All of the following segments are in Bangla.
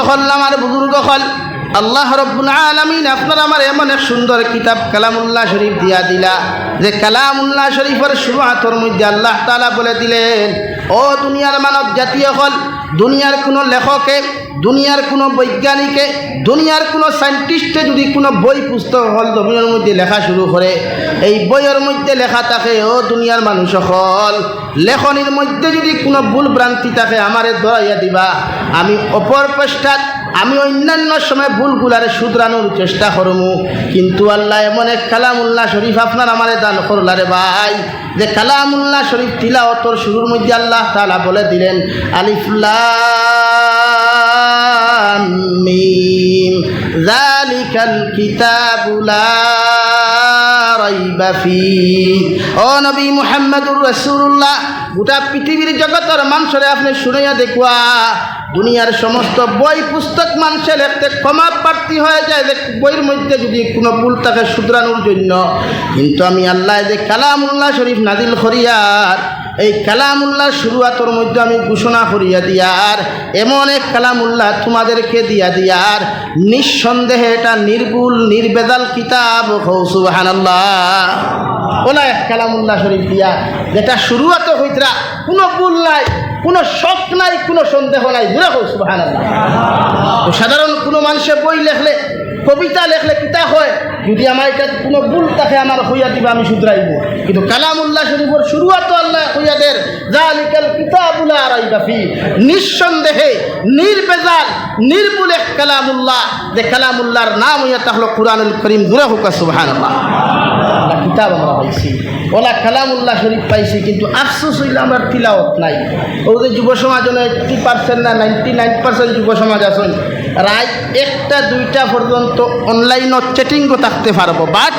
হল আমার বুজুর্গ হল আল্লাহ রব্বুল আলামিন আপনার আমার এমন এক সুন্দর কিতাব কালামুল্লাহ শরীফ দিয়া দিলা যে কালামুল্লাহ শরীফের শুরুয়াতের মধ্যে আল্লাহ তাআলা বলে দিলেন, ও দুনিয়ার মানব জাতীয় হল, দুনিয়ার কোনো লেখকে, দুনিয়ার কোনো বৈজ্ঞানিকে, দুনিয়ার কোনো সায়েন্টিস্টে যদি কোনো বই পুস্তক হল জমিনের মধ্যে লেখা শুরু করে, এই বইয়ের মধ্যে লেখা থাকে, ও দুনিয়ার মানুষ হল, লেখনির মধ্যে যদি কোনো ভুল ভ্রান্তি থাকে আমারে ধরাইয়া দিবা। আমি অপর পৃষ্ঠাত আমি অন্যান্য সময় ভুলগুলারে শুধরানোর চেষ্টা করবো। কিন্তু আল্লাহ এমন এক কালামুল্লাহ শরীফ আপনার আমারে দান করলারে ভাই, যে কালামুল্লাহ শরীফ তিলাওয়াতের শুরুর মধ্যে আল্লাহ তাআলা বলে দিলেন, আলিফ লাম মিম যালিকাল কিতাবু লা রাইবা ফীহি। ও নবী মুহাম্মদুর রাসূলুল্লাহ, গোটা পৃথিবীর জগতের মানুষরে আপনি শুনাইয়া দেখুয়া, দুনিয়ার সমস্ত বই পুস্তক মানুষের লিখতে ক্ষমা প্রার্থী হয়ে যায় যে বইয়ের মধ্যে যদি কোনো ভুল থাকে শুধরানোর জন্য। কিন্তু আমি আল্লাহ যে কালামুল্লাহ শরীফ নাজিল করিয়ার, এই কালামুল্লাহ শুরুয়াতের মধ্যে আমি ঘোষণা করিয়া দিয়ার, এমন এক কালামুল্লাহ তোমাদেরকে দিয়ার, নিঃসন্দেহে এটা নির্ভুল নির্বেজাল কিতাব। সুবহানাল্লাহ। ওলা এক কালামুল্লাহ শরীফ দিয়া যেটা শুরুয়াতে হইতরা কোনো ভুল নাই, কোনো শক নাই, কোনো সন্দেহ নাই। জোরে হোক সুবহানাল্লাহ। তো সাধারণ কোনো মানুষে বই লেখলে, কবিতা লেখলে কিতা হয়, যদি আমার এটা কোনো ভুল থাকে আমার হইয়া দিবা, আমি শুধরাইব। কিন্তু কালামুল্লাহ শরীফের শুরুয়াত আল্লাহ হইয়া দের, যালিকাল কিতাবু লা রাইবা ফীহি, নিঃসন্দেহে নির্বেজাল নির্ভুল এক কালামুল্লাহ, যে কালামুল্লাহর নাম হইয়া তাহলে কুরআনুল কারীম। জোরে হোক সুবহানাল্লাহ। কিতাব আমরা পাইছি, ওলা কালামুল্লাহ শরীফ পাইছি, কিন্তু আফসোস হইলে আমরা তিলাওয়াত নাই। ও যে যুব সমাজ 80% না 99% যুব সমাজ আছেন, রাত 1টা 2টা পর্যন্ত অনলাইনত চ্যাটিংও থাকতে পারবো, বাট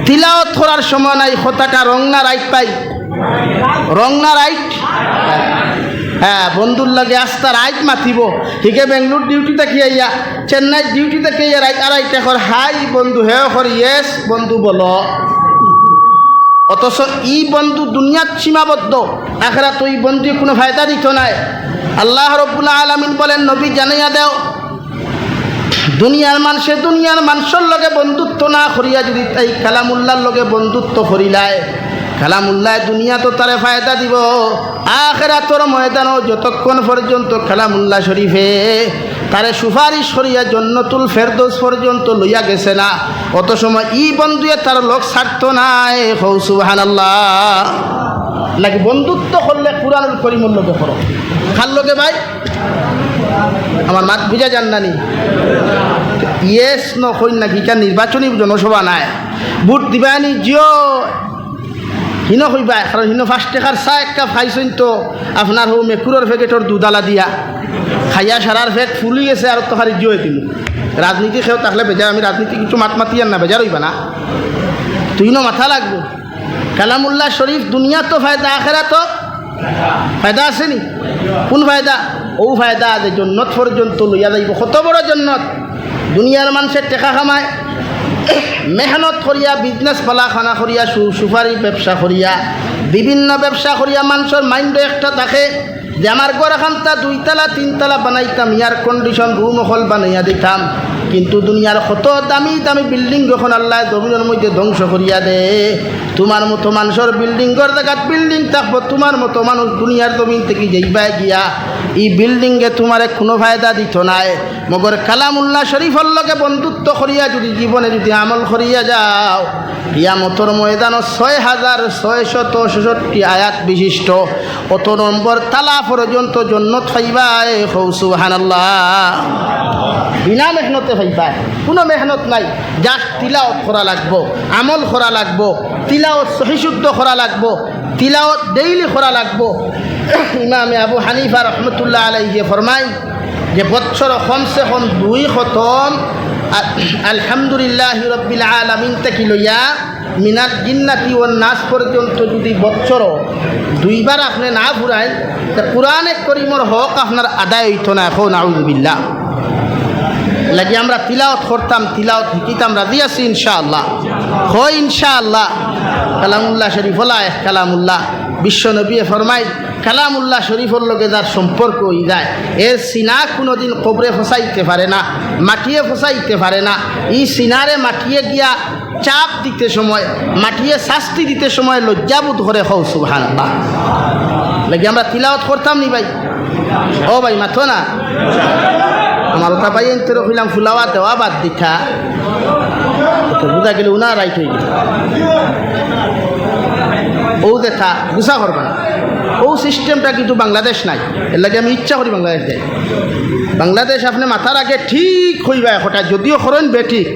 তিলাওয়াত করার সময় নাই। কথাটা রং না রাইট পাই, রং না রাইট? হ্যাঁ, বন্ধুর লাগে আস্তা রাইট মাতিব, হিকে বেঙ্গলোর ডিউটিতে কি আইয়া, চেন্নাই ডিউটিতে কি আইয়া রাইট আড়াইটা কর, হাই বন্ধু, হে কর ইয়েস বন্ধু বলো। অথচ ই বন্ধু দুনিয়াত সীমাবদ্ধ, আখিরাত ওই বন্ধু কোনো ফায়দা দিত নাই। আল্লাহ রাব্বুল আলামিন বলেন, নবী জানাইয়া দেও, দুনিয়ার মানুষে দুনিয়ার মানুষের লগে বন্ধুত্ব না করিয়া যদি তাই কালামুল্লাহর লগে বন্ধুত্ব করিলায়, কালামুল্লাহ দুনিয়া তো তারে ফায়দা দিব, আখিরাতের ময়দানও যতক্ষণ পর্যন্ত কালামুল্লাহ শরীফে তারে সুপারিশ করিয়া জান্নাতুল ফেরদৌস পর্যন্ত লইয়া গেছে না, অত সময় ই বন্ধুয়ে তার লোক ছাড়ত নাই। হৌ সুবহানাল্লাহ। নাকি বন্ধুত্ব করলে কুরআনুল কারীমের লগে করো, কার লগে ভাই? আমার মাত বুঝা যান নানি? ইয়েস নকই নাকি, কার নির্বাচনী জনসভা নাই, ভোট দিবানি জিও হিন হইবা, কারণ হিন 5 টাকার চা এক কাপ খাইছেন তো আপনার হো মেকুরের প্যাকেটর দুধালা দিয়া খাইয়া সারার ফেট ফুলি গেছে, আর তো খালি জিও দিল। রাজনীতি খেয়েও থাকলে বেজার, আমি রাজনীতি কিছু মাতি আর না, বেজার হইবা না, তুই ন মাথা লাগবো। কালামুল্লাহ শরীফ দুনিয়া তো ফায়দা, আখিরাত তো ফায়দা আসেনি? কোন ফায়দা? ও ফায়দা যে জন্নত পর্যন্ত লইয়া যাইব। কত বড় জন্নত! দুনিয়ার মানুষের টেকা খামায়, মেহনত করিয়া, বিজনেস পালাখানা করিয়া, সুপারি ব্যবসা করিয়া, বিভিন্ন ব্যবসা করিয়া মানুষের মাইন্ড একটা থাকে যে আমার ঘর এখানটা 2 তলা 3 তলা বানাইতাম, এয়ার কন্ডিশন রুম হল বানাইয়া দিতাম। কিন্তু দুনিয়ার কত দামি দামি বিল্ডিং যখন আল্লাহ জমিনের মধ্যে ধ্বংস করিয়া দে, তোমার মতো মানুষের বিল্ডিংয়ের জায়গাত বিল্ডিং থাকবো, তোমার মতো মানুষ দুনিয়ার জমিন থেকে যাইবাই গিয়া এই বিল্ডিংয়ে তোমার কোনো ফায়দা দিত নাই। মগর কালামুল্লাহ শরীফের লগে বন্ধুত্ব করিয়া যদি জীবনে যদি আমল করিয়া যাও, কিয়ামতের ময়দানে 6666 আয়াত বিশিষ্ট অত নম্বর তালা পর্যন্ত জান্নাত পাইবাই। সুবহানাল্লাহ। বিনা মেহনতে পাইবাই, কোনো মেহনত নাই, জাস্ট তিলাওয়াত করা লাগবো, আমল করা লাগবো, তিলাওয়াত সহিশুদ্ধ করা লাগবো, তিলাওয়াত ডেইলি করা লাগবো। ইমামে আবু হানিফা রহমতুল্লাহ আলাইহি ফরমায় যে বছর কমসে কম 2 খতম আলহামদুলিল্লাহি রাব্বিল আলামিন থেকে লইয়া মিনাত জিন্নাতি ওয়ান নাস পর্যন্ত যদি বছর 2 বার আপনি না ফুরাইন, তা কুরআনে কারীমের হক আপনার আদায় হইতো না। এখন আউযুবিল্লাহ লাগি আমরা তিলাওয়াত করতাম, তিলাওয়াত শিখিতাম, রাজি আছি ইনশাআল্লাহ। হয় ইনশাআল্লাহ। কালামুল্লাহ শরীফ হলা কালামুল্লাহ বিশ্বনবী ফরমাই কালামুল্লাহ শরীফর লগে যার সম্পর্ক হয়ে যায় এর সিনা কোনোদিন কবরে ফসাইতে পারে না, মাটিয়ে ফসাইতে পারে না। এই সিনারে মাটিয়ে গিয়া চাপ দিতে সময়, মাটিয়ে শাস্তি দিতে সময় লজ্জাবোধ করে হও সুবহানাল্লাহ। লাগে আমরা তিলাওয়াত করতাম নি ভাই? ও ভাই মাথো না আমার ওটা ভাই এনতে রখিলাম ফুলাওয়া দেওয়া বাদ দীক্ষা তো বুঝা গেলে উনা রাইট হয়ে গেল। ও দেখা গুছা করবা না, ও সিস্টেমটা কিন্তু বাংলাদেশ নাই। এর লাগে আমি ইচ্ছা করি বাংলাদেশ যাই। বাংলাদেশ আপনি মাথার আগে ঠিক হইবা একটা, যদিও করেন বেঠিক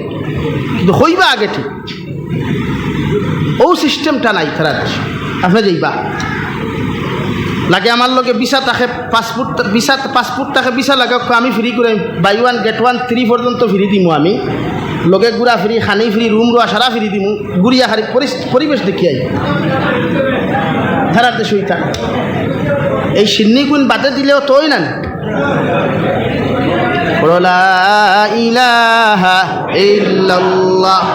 কিন্তু হইবা আগে ঠিক। ও সিস্টেমটা নাই তারা দেশ। আপনি যাইবা লাগে আমার লগে ভিসা থাকে, পাসপোর্ট থাকে, ভিসা লাগে আমি ফ্রি করে বাই 1 get 1 3 পর্যন্ত ফ্রি দিমু। আমি লগে ঘুরা ফ্রি, খানি ফ্রি, রুম রোয়া সারা ফ্রি দিমু। ঘুরিয়া খালি পরিবেশ দেখিয়াই তারা দেশ হইতা। এই সিন্নি গুণ বাদে দিলেও তোই না। লা ইলাহা ইল্লাল্লাহ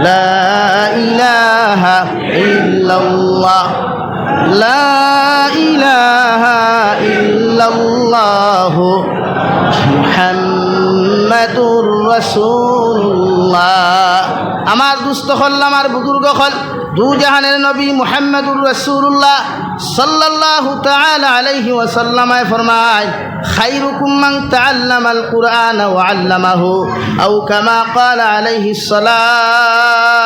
লা ইলাহা ইল্লাল্লাহ লা ইলাহা ইল্লাল্লাহ মুহাম্মাদুর রাসূলুল্লাহ। আমার দুস্থ হল, আমার বুজুর্গ হল, দু জাহানের নবী মুহাম্মদুর রাসূলুল্লাহ সাল্লাল্লাহু তাআলা আলাইহি ওয়াসাল্লাম ফরমায় খায়রুকুম মান তাআল্লামাল কুরআন ওয়া আল্লামাহু আও কামা ক্বালা আলাইহিস সালাতু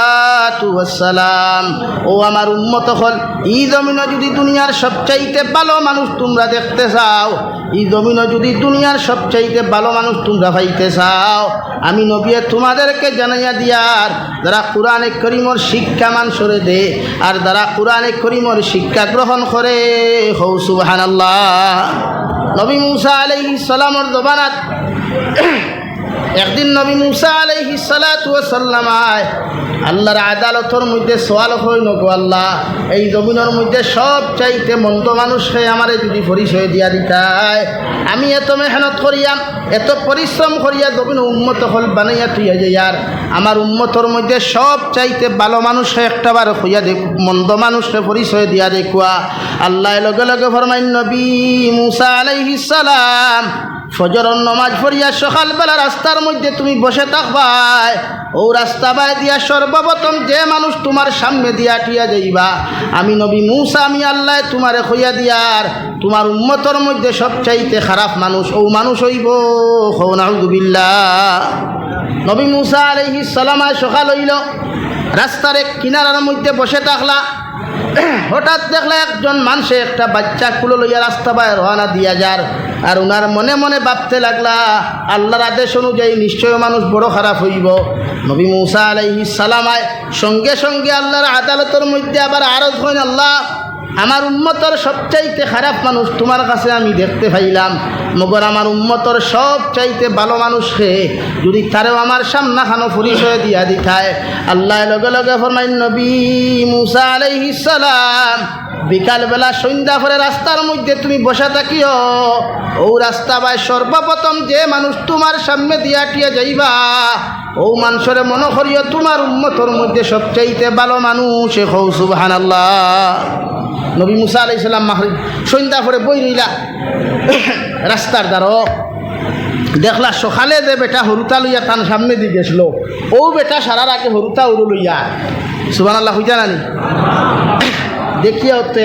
ওয়াস সালাম। ও আমার উম্মত হল, এই জমিনে যদি দুনিয়ার সবচাইতে ভালো মানুষ তোমরা দেখতে চাও, এই জমিনে যদি দুনিয়ার সবচাইতে ভালো মানুষ তোমরা পাইতে চাও, আমি নবী তোমাদেরকে জানাইয়া দিয়ার যারা কোরআনে কারীমর শিক্ষা মানুষরে দে আর যারা কোরআনে কারীমর শিক্ষা গ্রহণ করে হও সুবহানাল্লাহ। নবী মুসা আলাইহিস সালামের জবানাত একদিন নবী মুসা আলাইহিস সালাতু ওয়াস সালাম আল্লাহর আদালতের মধ্যে সওয়াল হইল, গো আল্লাহ, এই জমিনের মধ্যে সব চাইতে মন্দ মানুষকে আমারে যদি পরিচয় দিয়া দিতায়, আমি এত মেহনত করিয়া এত পরিশ্রম করিয়া জমিন উম্মত হল বানাইয়া তুইয়া যাই, আর আমার উম্মতর মধ্যে সব চাইতে ভালো মানুষকে একটাবার হইয়া দেখ, মন্দ মানুষকে পরিচয় দিয়া দেখুয়া। আল্লাহ লগে লগে ফরমাইন নবী মুসা আলাইহিস সালাম ফজরের নামাজ পড়িয়া সকালবেলা রাস্তার মধ্যে তুমি বসে থাকবাই, ও রাস্তা বাই দিয়া সর্বপ্রথম যে মানুষ তোমার সামনে দিয়া টিয়া যাইবা, আমি নবী মুসা আমি আল্লাহ তোমারে কইয়া দিয়ার তোমার উম্মতর মধ্যে সবচাইতে খারাপ মানুষ ও মানুষ হইব। নাউযুবিল্লাহ। নবী মুসা আলাইহিস সালাম সকাল হইল, রাস্তার এক কিনারার মধ্যে বসে থাকলা। হঠাৎ দেখলা একজন মানুষে একটা বাচ্চা কুলো লইয়া রাস্তা বাই রওনা দিয়া যার, আর ওনার মনে মনে ভাবতে লাগলা আল্লাহর আদেশ অনুযায়ী নিশ্চয় মানুষ বড় খারাপ হইব। নবী মুসা আলাইহিস সালাম সঙ্গে সঙ্গে আল্লাহর আদালতের মধ্যে আবার আরজ হইন, আল্লাহ, আমার উম্মতর সবচাইতে খারাপ মানুষ তোমার কাছে আমি দেখতে পাইলাম, মগর আমার উম্মতর সবচাইতে ভালো মানুষকে যদি তারেও আমার সামনাখানো পরিচয় দিয়া দিতায়। আল্লাহ লগে লগে ফরমাইন নবী মুসা আলাইহিস সালাম বিকালবেলা সন্ধ্যা পরে রাস্তার মধ্যে তুমি বসে থাকিও, ও রাস্তা বাই সর্বপ্রথম যে মানুষ তোমার সামনে দিয়া টিয়া যাইবা, ও মানুষের মনে করিও তোমার উম্মতর মধ্যে সবচাইতে ভালো মানুষ হও সুবহানাল্লাহ। নবী মুসা আলাইহিস সালাম মাগরিব সন্ধ্যা পরে বই রইলা রাস্তার দ্বারো, দেখলা সকালে যে বেটা হরুতা লইয়া তার সামনে দিয়ে গেছিল, ও বেটা সারার আগে হরুতা উড়ো লইয়া সুবহানাল্লাহ হইতা নানি দেখিয়াও তো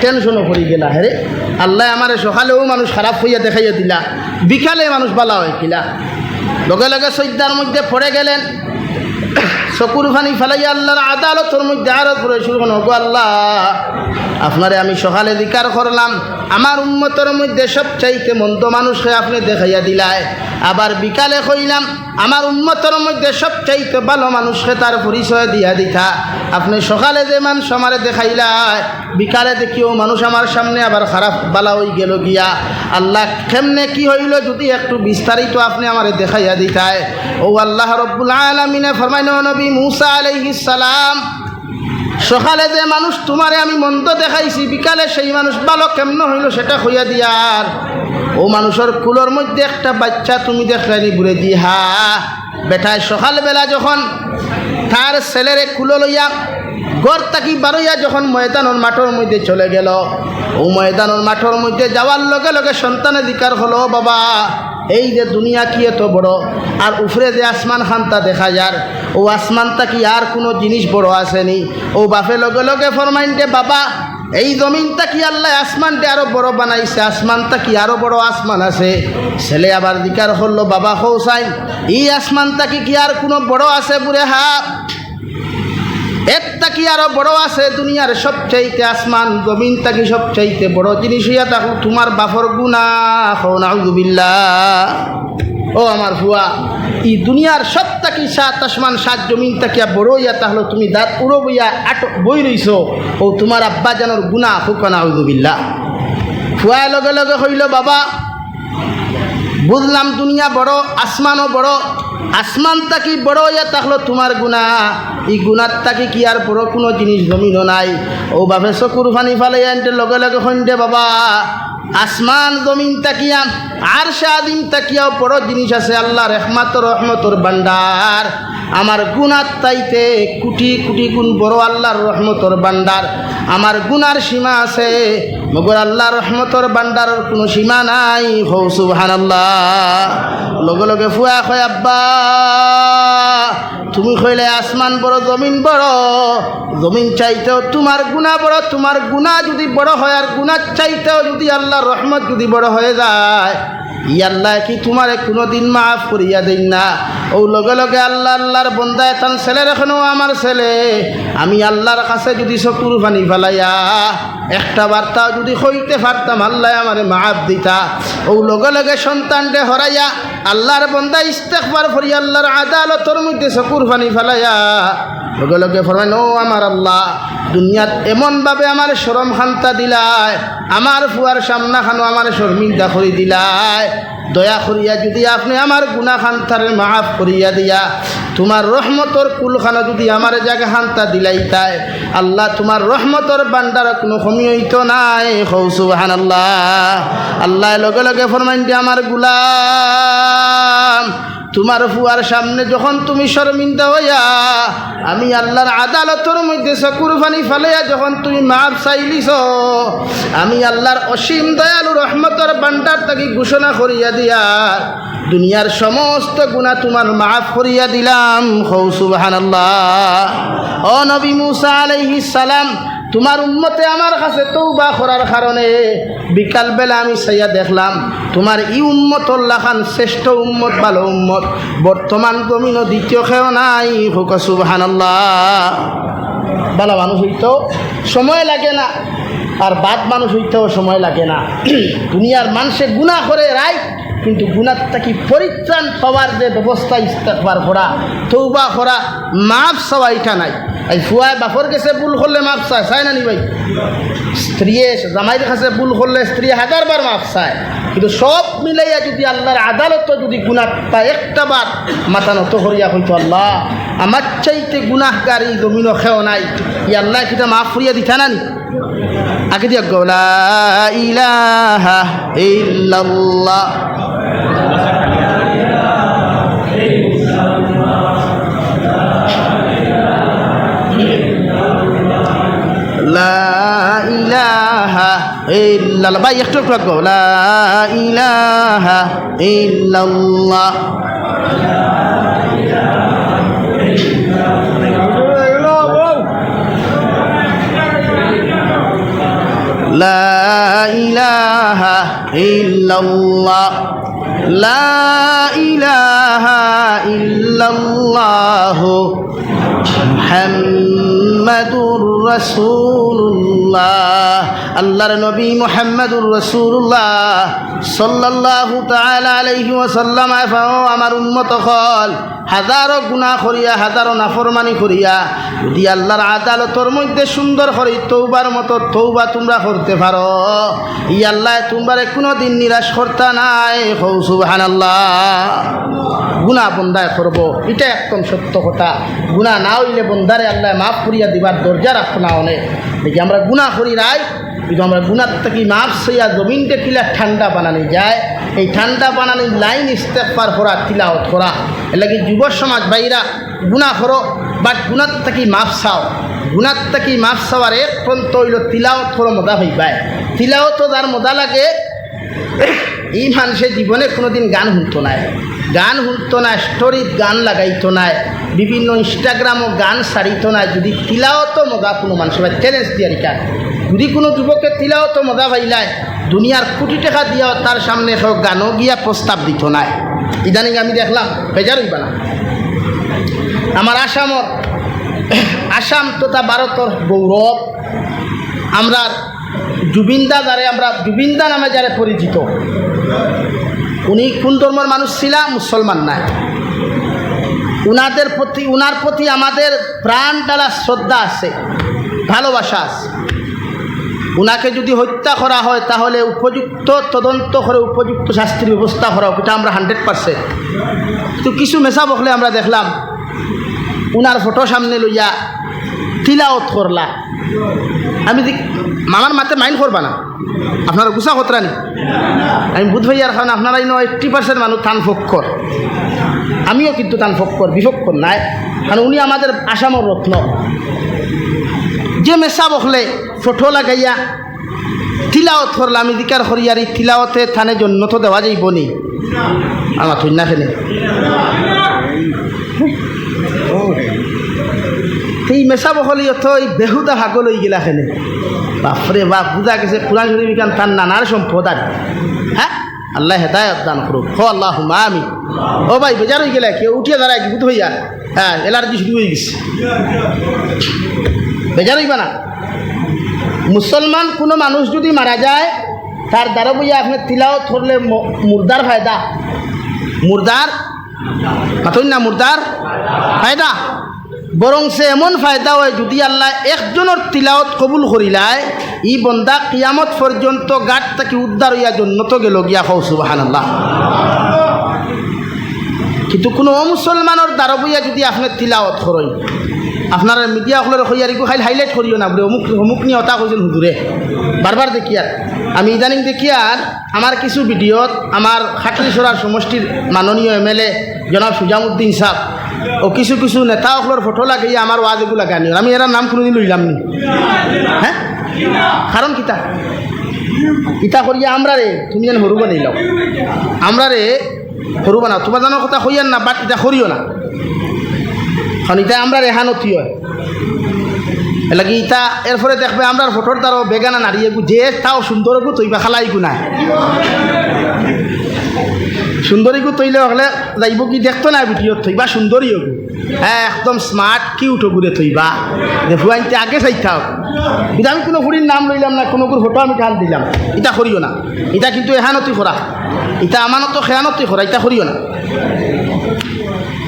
টেনশনও পড়ে গেলা। হ্যাঁ আল্লাহ আমার সকালেও মানুষ খারাপ হইয়া দেখাইয়া দিলা, বিকালে মানুষ বালা হয়ে কিলা। লগে লগে সজ্জার মধ্যে পড়ে গেলেন, চকুর ফানি ফেলাইয়া আল্লাহর আদালতের মধ্যে আরো পড়ে শুরু করল, গো আল্লাহ, আপনারে আমি সকালে জিকার করলাম, আমার উম্মতের মধ্যে সবচাইতে মন্দ মানুষকে আপনি দেখাইয়া দিলায়, আবার বিকালে কইলাম আমার উম্মতের মধ্যে সবচাইতে ভালো মানুষকে তার পরিচয় দিয়া দিতা, আপনি সকালে যে মানুষ আমারে দেখাইলায়, বিকালে দেখিও মানুষ আমার সামনে আবার খারাপ বালা হয়ে গেল গিয়া। আল্লাহ কেমনে কি হইল যদি একটু বিস্তারিত আপনি আমারে দেখাইয়া দিতায়। ও আল্লাহ রব্বুল আলামিনে ফরমাইল, নবী মুসা আলাইহিস সালাম, সকালে যে মানুষ তোমারে আমি মন্দ দেখাইছি, বিকালে সেই মানুষ ভালো কেমন হইল সেটা হইয়া দিয়ার। ও মানুষের কুলোর মধ্যে একটা বাচ্চা তুমি দেখলানি বুড়ে দি, হা বেটায় সকালবেলা যখন তার ছেলেরে কুলো লইয়া গড় তাকি বারইয়া যখন ময়দানের মাঠের মধ্যে চলে গেল, ও ময়দানের মাঠের মধ্যে যাওয়ার লগে লগে সন্তানের দিকার হলো, বাবা এই যে দুনিয়া কি এত বড়, আর উপরে যে আসমান খানটা দেখা যার, ও আসমানটা কি আর কোনো জিনিস বড় আসেনি? ও বাপে লগে লগে ফরমাইনটে, বাবা এই জমিনটা কি আল্লাহ আসমানটা আরো বড় বানাইছে, আসমানটা কি আরো বড় আসমান আছে? ছেলে আবার দিকার হলো, বাবা হৌসাইন এই আসমানটা কি আর কোনো বড় আছে? বুড়ে হা একটা কি আরো বড় আছে? দুনিয়ার সবচাইতে আসমান জমিনটা কি সবচাইতে বড় জিনিস হইয়া থাকুক তোমার বাপর গুনাহ, নাউযুবিল্লাহ। ও আমার ফুয়া, এই দুনিয়ার সবটা কি সাত আসমান সাত জমিনটা কি বড় হইয়া তাহলে তুমি দাঁত উড়ো বইয়া আটক বই রইছ, ও তোমার আব্বা জানোর গুনাহ হোক, নাউযুবিল্লাহ। ফুয়া লগে লগে হইল, বাবা বুঝলাম দুনিয়া বড়, আসমানও বড়, আসমানটা কি বড় হইয়া তাহলে তোমার গুনাহ, এই গুনারটা কি আর বড় কোনো জিনিস জমিনও নাই? ও বাপে চকুর ফানি ফালাই আনতে লগে লগে হইতে, বাবা আসমান জমিন তাকিয়া আর সাদিন তাকিয়াও বড় জিনিস আছে, আল্লাহ রহমতর ভান্ডার। আমার গুনার তাইতে কোটি কোটি গুণ বড় আল্লাহর রহমতর ভান্ডার। আমার গুনার সীমা আছে, মগর আল্লাহর রহমতর ভান্ডারের কোনো সীমা নাই। হৌ সুবহানাল্লাহ। লগে লগে ফুয়া কয়, আব্বা তুমি কইলে আসমান বড় জমিন বড়, জমিন চাইতেও তোমার গুনাহ বড়, তোমার গুনাহ যদি বড় হয় আর গুনাহ চাইতেও যদি আল্লাহর রহমত যদি বড় হয়ে যায়, আল্লাহ কি তোমারে কোনোদিন মাফ করিয়া দিন না? ও লগে লগে আল্লাহর বন্দায় তান ছেলে রেখেন, আমার ছেলে আমি আল্লাহর কাছে যদি চকুর পানি ফেলাইয়া একটা বার্তা যদি হইতে পারতাম, আল্লাহ আমারে মাফ দিতা। ও লগে লগে সন্তানটে হরাইয়া আল্লাহর বন্দা ইস্তেগফার করি আল্লাহর আদালতর মধ্যে চকুর পানি ফেলাইয়া লগে লগে ফরমাইন, ও আমার আল্লাহ দুনিয়াত এমনভাবে আমার শরম খান্তা দিলায়, আমার ফুয়ার সামনা খানো আমার শর্মিন্দা করে দিলায়, দয়া করিয়া যদি আপনি আমার গুনাহ খান্তারে মাফ করিয়া দিয়া তোমার রহমতর কুলখানা যদি আমার জায়গা খান্তা দিলাইতায়, আল্লাহ তোমার রহমতর বান্দার কোনো কমি হইতো নাই। হৌ সুবহানাল্লাহ। আল্লাহ লগে লগে ফরমাইন যে, আমার গুলাম তোমার ফুয়ার সামনে যখন তুমি শর্মিন্দা হইয়া আমি আল্লাহর আদালতের মধ্যে চকুর পানি ফালাইয়া যখন তুমি মাফ চাইলিছ, আমি আল্লাহর অসীম দয়ালু রহমতের ভান্ডার তাকে ঘোষণা করিয়া দিয়া দুনিয়ার সমস্ত গুনাহ তোমার মাফ করিয়া দিলাম। হৌ সুবহানাল্লাহ। ও নবী মুসা আলাইহিস সালাম, তোমার উম্মতে আমার কাছে তওবা করার কারণে বিকালবেলা আমি চাইয়া দেখলাম তোমার ই উম্মতর লাখান শ্রেষ্ঠ উম্মত, ভালো উম্মত বর্তমান জমিনও দ্বিতীয় কেউ নাই। হোক সুবহানাল্লাহ। ভালো মানুষ হইতেও সময় লাগে না, আর বাদ মানুষ হইতেও সময় লাগে না। দুনিয়ার মানুষে গুনাহ করে রাইট, কিন্তু গুনাহটা কি পরিত্রাণ পাওয়ার যে ব্যবস্থা, ইস্তেগফার করা, তওবা করা, মাফ চাওয়া, এটা নাই। এই ফুয়ায় বাপর কাছে ভুল করলে মাফ চায়, চায় না নি ভাই? স্ত্রী জামাইয়ের কাছে ভুল করলে স্ত্রী 1000বার মাফ চায়, কিন্তু সব মিলাইয়া যদি আল্লাহর আদালত যদি গুনাহটা একটা বার মাথা নত করিয়া হইতো, আল্লাহ আমার চাইতে গুনাহগার এই জমিনও খেও নাই, ই আল্লাহ কিটা মাফ করিয়া দিতা না নি? আগে দিয়া লা ইলাহা ইল্লাল্লাহ। লা ইলাহা ইল্লাল্লাহ। ভাই একটু একটু লা ইলাহা ইল্লাল্লাহ। লা ইলাহা ইল্লাল্লাহ। লা ইলাহা ইল্লাল্লাহ মুহাম্মাদুর রাসূলুল্লাহ। আল্লাহর নবী মুহাম্মাদুর রাসূলুল্লাহ সাল্লাল্লাহু তাআলা আলাইহি ওয়াসাল্লাম আমার উম্মত হল হাজারো গুনাহ করিয়া হাজারো নাফরমানি করিয়া যদি আল্লাহর আদালতের মধ্যে সুন্দর করে তওবার মতো তওবা তোমরা করতে পারো, ই আল্লাহ তোমরা কোনো দিন নিরাশ করতে নাই। হৌ সুবহানাল্লাহ। গুনাহ বন্দায় করব, এটা একদম সত্য কথা। গুনাহ না হইলে বন্দারে আল্লাহ মাফ করিয়া দিবার দরজা রাখতো না। অনেক দেখি আমরা গুনাহ করি রাই, কিন্তু আমরা গুনার থেকে মাফ সইয়া জমিনটা কিলা ঠান্ডা বানানো যায়, এই ঠান্ডা বানানোর লাইন ইস্তেগফার করা, তিলাওয়াত করা। এর লাগে যুব সমাজ ভাইরা গুনাহ করো, বাট গুনার থেকে মাফ চাও। গুনার থেকে মাফ চাওয়ার এক পন্থ হইল তিলাওয়াত করো, মজা হইবায়। তিলাওয়াতও যার মজা লাগে, এই মানুষে জীবনে কোনোদিন গান শুনতো নাই, গান শুনতো না, স্টোরিত গান লাগাইতো নাই, বিভিন্ন ইনস্টাগ্রামও গান ছাড়িত না। যদি তিলাওয়াতও মজা কোনো মানুষের চ্যালেঞ্জ দিয়ে রিকা, যদি কোনো যুবকে তিলাওয়াতও মজা পাইলায়, দুনিয়ার কোটি টাকা দিয়াও তার সামনে সব গানও গিয়া প্রস্তাব দিত নাই। ইদানিং আমি দেখলাম, বেজার হইবা না, আমার আসাম তথা ভারতের গৌরব, আমরা জুবিনদা, যারে আমরা জুবিনদা নামে যারা পরিচিত, উনি কোন ধর্মের মানুষ ছিলা? মুসলমান নাই। উনার প্রতি আমাদের প্রাণ ডালা শ্রদ্ধা আছে, ভালোবাসা আছে। উনাকে যদি হত্যা করা হয় তাহলে উপযুক্ত তদন্ত করে উপযুক্ত শাস্তির ব্যবস্থা করা হোক, এটা আমরা 100%। কিন্তু কিছু মেশা বকলে আমরা দেখলাম উনার ফটো সামনে লইয়া তিলাওয়াত করলা। আমি আমার মাতে মাইন্ড করবা না, আপনারা গুছা কতরানি, আমি বুধ ভাইয়ার কারণ আপনারা 80% মানুষ টান ফক্কর, আমিও কিন্তু টান ফক্কর বিফক্কর নাই, কারণ উনি আমাদের আসামের রত্ন। যে মেশা বকলে ফটো লাগাইয়া তিলাওয়াত করলা, আমি দিকার করিয়ার এই তিলাওয়াতে থানে জন্য তো দেওয়া যাইব নি, আমার তুই না খেলে এই মেশা বকলি অত এই বেহুদা ভাগল হয়ে গেলা খেলে। বাপরে বাপ, বুঝা গেছে কোরআন শরীফ কান তার নানার সম্পদ আর। হ্যাঁ, আল্লাহ হেদায়ত দান করুক, হো আল্লাহ আমি। ও ভাই বেজার হয়ে গেলে কেউ উঠিয়ে দাঁড়ায়, বুধ হইয়া হ্যাঁ এলার্জি শুরু হয়ে গেছে, বেজার হইবা না। মুসলমান কোনো মানুষ যদি মারা যায়, তার দ্বারা বইয়া আপনি তিলাওয়াত করলে মুর্দার ফায়দা, মুর্দার মাথুন না, মুর্দার ফায়দা। বরং সে এমন ফায়দা হয়, যদি আল্লাহ একজনের তিলাওয়াত কবুল করিলায়, ই বন্দা কিয়ামত পর্যন্ত গাট থেকে উদ্ধার হইয়া জন্নত গেল গিয়া, হও সুবহানাল্লাহ। কিন্তু কোনো অমুসলমানের দ্বারা বইয়া যদি আপনি তিলাওয়াত করেন, আপনার মিডিয়া হলের হইয়ারিকু খাইল হাইলাইট করিও না, বলে অমুক নিয়ে হতা কইছেন হুজুরে, বারবার দেখি। আর আমি ইদানিং দেখি আর আমার কিছু ভিডিওত আমার খাটলিছড়ার সমষ্টির মাননীয় MLA জনাব সুজামুদ্দিন সাহেব ও কিছু কিছু নেতা হলের ফটো লাগাইয়া আমার ওয়াজ এগুলো গানি, আমি এরা নাম কোনোদিন লইলাম নি। হ্যাঁ, কারণ কিতা ইতা করিয়া আমরা রে তুমি যেন হরু বানাই লাও, আমরা রে হরু বানাও, তোমার জানার কথা হইয়ান না, বাট এটা করিও না, কারণ এটা আমরা রেহানতি হয়। এলাকি ইতা এরপরে দেখবে আমরা ফটোর দ্বারাও বেগানা নাড়িয়ে যে তাও সুন্দরকু তৈবা খালাইকু না, সুন্দরীকু তৈলে হলে যাইব কি দেখতো না ভিডিও থইবা সুন্দরী হবু, হ্যাঁ একদম স্মার্ট কিউট হবুরে থইবা, দেখু আনতে আগে চাইতাও। কিন্তু আমি কোনো ফুরির নাম লইলাম না, কোনো ফটো আমি টান দিলাম, এটা করিও না। এটা কিন্তু এহানতি করা, এটা আমানত খেয়ানতি করা, এটা করিও না।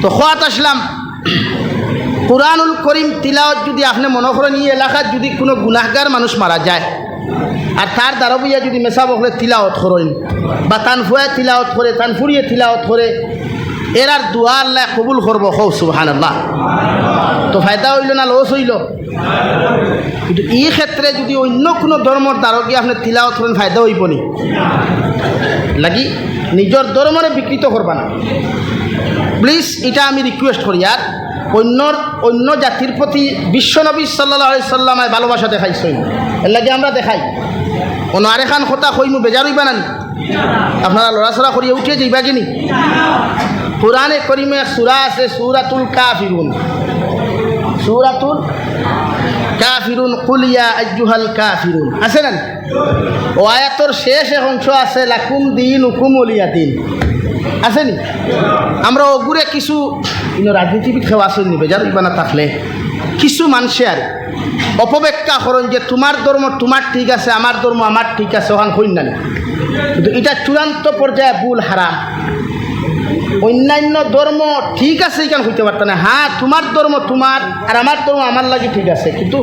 তো খোয়াত আসলাম, কুরআনুল করিম তিলাওয়াত যদি আপনি মনে করেন এই এলাকার যদি কোনো গুনাহগার মানুষ মারা যায় আর তার দ্বারা বইয়া যদি মেশা বকলে তিলাওয়াত করেন, বা তান ফুয়া তিলাওয়াত করে, তান ফুরিয়ে তিলাওয়াত করে, এর আর দুয়া আল্লাহ কবুল করবো, হও সুবহানাল্লাহ। তো ফায়দা হইল না লস হইল? কিন্তু এই ক্ষেত্রে যদি অন্য কোনো ধর্মর দ্বারা গিয়ে আপনি তিলাওয়াত করেন, ফায়দা হইব নি? লাগি নিজের ধর্মরে বিকৃত করবা না প্লিজ, এটা আমি রিকোয়েস্ট করি। আর অন্য জাতির প্রতি বিশ্বনবী সাল্লাল্লাহু আলাইহি সাল্লামে ভালোবাসা দেখাইছেন, এর লাগে আমরা দেখাই। অন্য আরেখান কথা কইমু বেজার হইবা না, আপনারা লড়াচড়া করিয়া উঠিয়ে যাইবা কিনি। কুরআনে কারীমে সূরা আছে সূরাতুল কাফিরুন, সূরাতুল কাফিরুন, কুল ইয়া আইয়ুহাল কাফিরুন আছে না? ও আয়াতর শেষ অংশ আছে লাকুম দীনুকুম ওয়ালিয়া দীন, আছে নি? আমরা ওগুরে কিছু রাজনীতিবিদ খেওয়া আসেন নি, বেজার হইবা না থাকলে কিছু মানুষে আর অপব্যাখ্যা করেন যে তোমার ধর্ম তোমার ঠিক আছে, আমার ধর্ম আমার ঠিক আছে, ওখান হইন না। কিন্তু এটা চূড়ান্ত পর্যায়ে ভুল, হারাম। অন্যান্য ধর্ম ঠিক আছে এখানে হইতে পারত না, হ্যাঁ তোমার ধর্ম তোমার আর আমার ধর্ম আমার লাগে ঠিক আছে, কিন্তু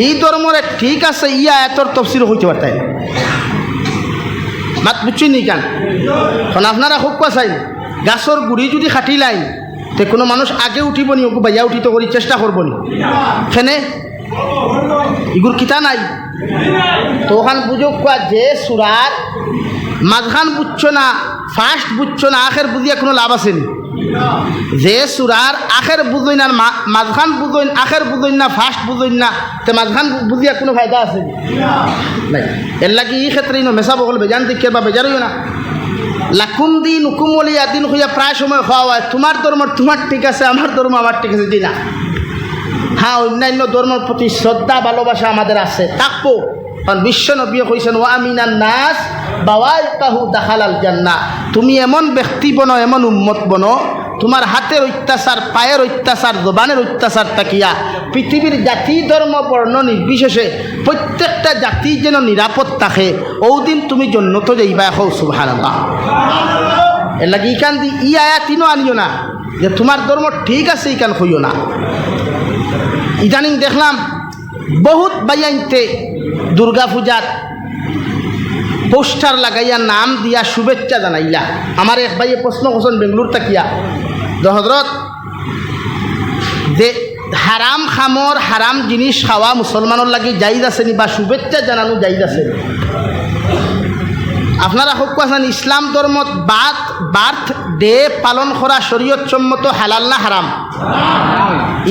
এই ধর্মরে ঠিক আছে ইয়া এতর তফসির হইতে পারত না। মাত বুঝছি নি কেন? কারণ আপনারা খুব চাই গাছর গুড়ি যদি খাটি লাইন তে কোনো মানুষ আগে উঠিব নি, ওকে বাইয়া উঠিত করি চেষ্টা করব নি, সেনে ইগুর কিতা নাই তো ওখান বুঝো কোয়া যে সুরার মাঝখান বুঝছো না ফার্স্ট বুঝছো না আখের বুঝিয়া কোনো লাভ আসেনি যে সুরার আখের বুঝই না মাঝখান বুঝই আখের বুঝই না ফার্স্ট বুঝই না তো মাঝখান বুঝিয়া কোনো ফায়দা আছে নাই এর লাগি এই ক্ষেত্রে মেশা বকল বেজান দিকে বা বেজারইও না লাকুম দিন হুকুম ওলিয়া দিন হইয়া প্রায় সময় খাওয়া হয় তোমার ধর্ম তোমার ঠিক আছে আমার ধর্ম আমার ঠিক আছে দিনা হ্যাঁ অন্যান্য ধর্মের প্রতি শ্রদ্ধা ভালোবাসা আমাদের আছে থাকবো কারণ বিশ্ব নবী কইছেন ওয়া আমিনান নাস বাওয়াইকাহু দাখালাল জান্নাহ তুমি এমন ব্যক্তি বনো এমন উম্মত বনো তোমার হাতের অত্যাচার পায়ের অত্যাচার জবানের অত্যাচার তাকিয়া পৃথিবীর জাতি ধর্ম বর্ণ নির্বিশেষে প্রত্যেকটা জাতি যেন নিরাপদ থাকে ওদিন তুমি জন্নত যাইবা এখন সুবহানাল্লাহ এর লাগি ইকান দি ই আয়াতিনও আনিও না যে তোমার ধর্ম ঠিক আছে ইকান হইও না ইদানিং দেখলাম বহুত বাইয়াইতে দুর্গা পূজার পোস্টার লাগাইয়া নাম দিয়া শুভেচ্ছা জানাইলা আমার এক ভাইয়ে প্রশ্ন করছেন বেঙ্গলোর তাকিয়া যে হজরত যে হারাম খামর হারাম জিনিস খাওয়া মুসলমানের লাগি জাইজ আছে নি বা শুভেচ্ছা জানানো জাইজ আছে আপনারা হোক কোয়াছেন ইসলাম ধর্মত বার্থ ডে পালন করা শরীয়ত সম্মত হালাল না হারাম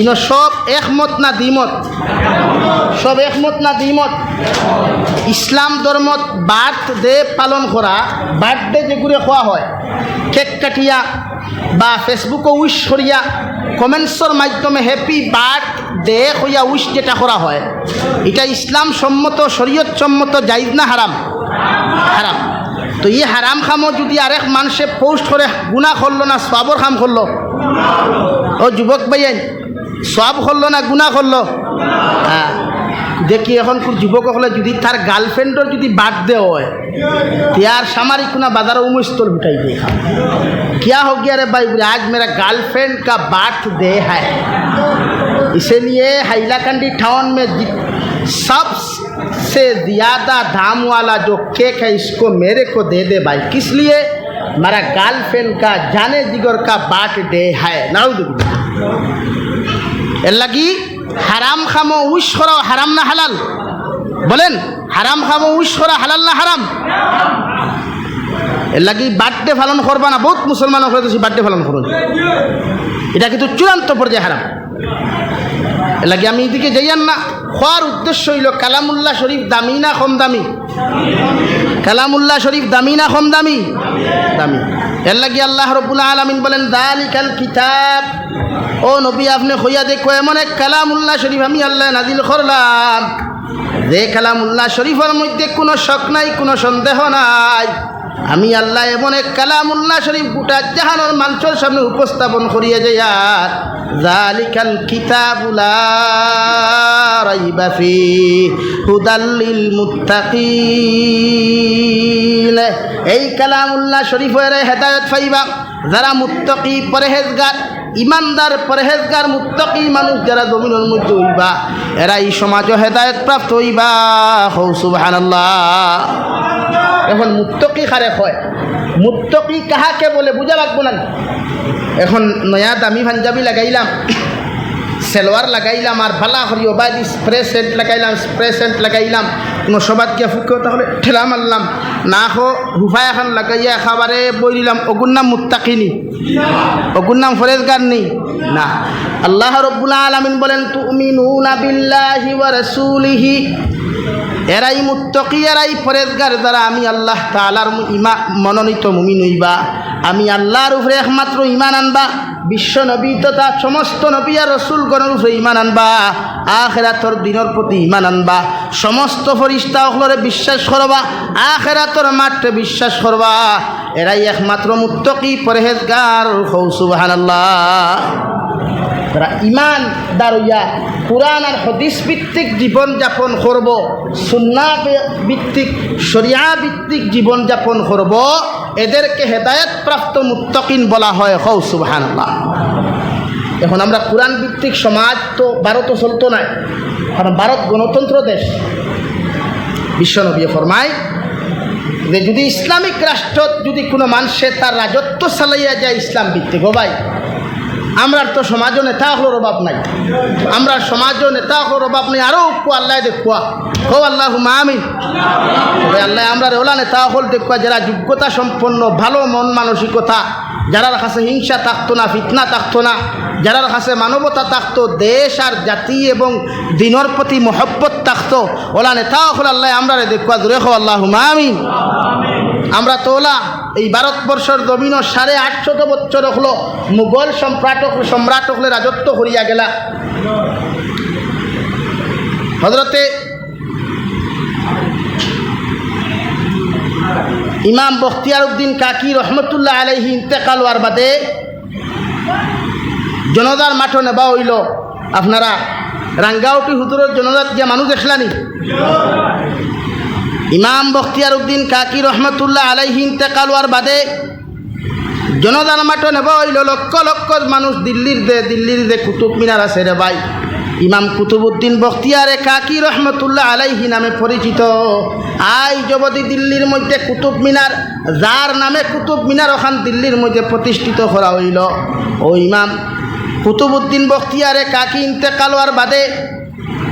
ইনো সব একমত না দ্বিমত সব একমত না দ্বিমত ইসলাম ধর্মত বার্থ ডে পালন করা বার্থডে যেগুলো খোয়া হয় কেক কাটিয়া বা ফেসবুকে উইশ করিয়া কমেন্টসর মাধ্যমে হ্যাপি বার্থডে হইয়া উইশ যেটা করা হয় এটা ইসলাম সম্মত শরীয়ত সম্মত জায়েজ না হারাম হারাম তো এই হারাম খামো যদি আরেক মানুষে পোস্ট করে গুনাহ করলো না সওয়াবর কাম করলো ও যুবক ভাইয়েন সওয়াব করলো না গুনাহ করলো হ্যাঁ দেখি এখন যুবক হলে যদি তার গার্লফ্রেন্ডর যদি বার্থডে হয় त्यार सामारी कुना बाजार उमस्तोल उठाई दे क्या हो गया रे भाई आज मेरा गर्लफ्रेंड का बर्थडे है इसलिए हैलाकंडी टाउन में सबसे ज़्यादा दाम वाला जो केक है इसको मेरे को दे दे भाई किस लिए मेरा गर्लफ्रेंड का जाने जिगर का बर्थडे है नाउजुबिल्लाह लगी हराम खामो उश करो हराम ना हलाल बोलें हराम खामो उश करो हलाल ना हराम लगी बर्थडे पालन करबा ना बहुत मुसलमान बर्थडे पालन करो এটা কিন্তু চূড়ান্ত পর্যায়ে হারাম লাগে আমি এদিকে যাইয়ান না খাওয়ার উদ্দেশ্য হইল কালামুল্লাহ শরীফ দামি না কম দামি কালামুল্লাহ শরীফ দামি না কম দামি দামি এর লাগে আল্লাহ রাব্বুল আলামিন বলেন যালিকাল কিতাব ও নবী আপনি কইয়া দেখো এমন এক কালামুল্লাহ শরীফ আমি আল্লাহ নাজিল করলাম যে কালামুল্লাহ শরীফের মধ্যে কোনো শক নাই কোনো সন্দেহ নাই আমি আল্লাহ এমন এক কালামুল্লাহ শরীফ গোটা জাহানের মানুষের সামনে উপস্থাপন করিয়া যাইয়ার যালিকাল কিতাবু লা রাইবা ফিহি হুদাল লিল মুত্তাকিন এই কালামুল্লাহ শরীফের হেদায়েত পাইবা যারা মুত্তাকি পরহেজগার ইমানদার পরহেজগার মুত্তাকি মানুষ যারা জমিনের মধ্যে হইবা এরা এই সমাজে হেদায়েত প্রাপ্ত হইবা হো সুবহানাল্লাহ এখন মুত্তাকি কারে হয় মুত্তাকি কাহাকে বলে বুঝা লাগবো না এখন নয়া দামি পাঞ্জাবি লাগাইলাম সেলোয়ার লাগাইলাম আর ভালা করি ওবাদ স্প্রে সেন্ট লাগাইলাম স্প্রে সেন্ট লাগাইলাম কোনো সবাদ গিয়া ফুকেও তাহলে ঠেলা মারলাম না হো হুফা এখন লাগাইয়া খাবারে বই দিলাম ওগুর নাম মুত্তাকিনি ওগুর নাম ফরেজগার নেই না আল্লাহ রাব্বুল আলামিন বলেন তুমিনুনা বিল্লাহি ওয়া রাসূলিহি এরাই মুত্তাকি এরাই পরেজগার যারা আমি আল্লাহ তাআলার মনোনীত মুমিন হইবা আমি আল্লাহর উপরে একমাত্র ঈমান আনবা বিশ্ব নবী তথা সমস্ত নবী আর রাসূলগণের উপরে ঈমান আনবা আখিরাতের দিনের প্রতি ঈমান আনবা সমস্ত ফেরেশতাগুলোরে বিশ্বাস করবা আখিরাতের মাঠে বিশ্বাস করবা এরাই একমাত্র মুত্তাকি পরহেজগার সুবহানাল্লাহ তারা ঈমানদার হইয়া কুরআন আর হাদিস ভিত্তিক জীবন যাপন করব সুন্নাহ ভিত্তিক শরিয়া ভিত্তিক জীবন যাপন করব এদেরকে হেদায়েত প্রাপ্ত মুত্তাকিন বলা হয় হও সুবহানাল্লাহ এখন আমরা কুরআন ভিত্তিক সমাজ তো ভারতও চলতো না কারণ ভারত গণতন্ত্র দেশ বিশ্বনবী ফরমায় যে যদি ইসলামিক রাষ্ট্র যদি কোনো মানুষে তার রাজত্ব চালাইয়া যায় ইসলাম ভিত্তিক ও ভাই আমরা তো সমাজও নেতা হলোর অভাব নাই, আমরা সমাজও নেতা হলোর অভাব নেই। আরও আল্লাহ দেখুয়া হো আল্লাহ আমিন। তবে আল্লাহ আমরা ওলা নেতা হল দেখুয়া যারা যোগ্যতা সম্পন্ন, ভালো মন মানসিকতা, যারার কাছে হিংসা থাকতো না, ফিতনা থাকতো না, যারার কাছে মানবতা থাকতো, দেশ আর জাতি এবং দিনের প্রতি মহব্বত থাকতো, ওলা নেতা হল আল্লাহ আমরা দেখুয়া দূরে হো আল্লাহ আমিন। আমরা তো ওলা এই ভারতবর্ষের জমিন 850 বছর হলো মুঘল সম্রাট হলে রাজত্ব করিয়া গেলা। হজরতে ইমাম বখতিয়ার উদ্দিন কাকি রহমতুল্লাহ আলাইহি ইন্তেকাল হওয়ার বাদে জনতার মাঠে নেবা হইল। আপনারা রাঙ্গাউটি হুজুরের জনতাত যে মানুষ দেখলানি, ইমাম বখতিয়ার উদ্দিন কাকি রহমতুল্লাহ আলাইহি ইন্তেকাল হওয়ার বাদে জনতার মাঠে নেবা হইল। লক্ষ লক্ষ মানুষ দিল্লির যে কুতুব মিনার আছে রে ভাই, ইমাম কুতুবুদ্দিন বখতিয়ারে কাকি রহমতুল্লাহ আলাইহি নামে পরিচিত। আই যবদি দিল্লির মধ্যে কুতুব মিনার, যার নামে কুতুব মিনার ওখান দিল্লির মধ্যে প্রতিষ্ঠিত করা হইল, ও ইমাম কুতুবুদ্দিন বখতিয়ারে কাকি ইন্তেকাল হওয়ার বাদে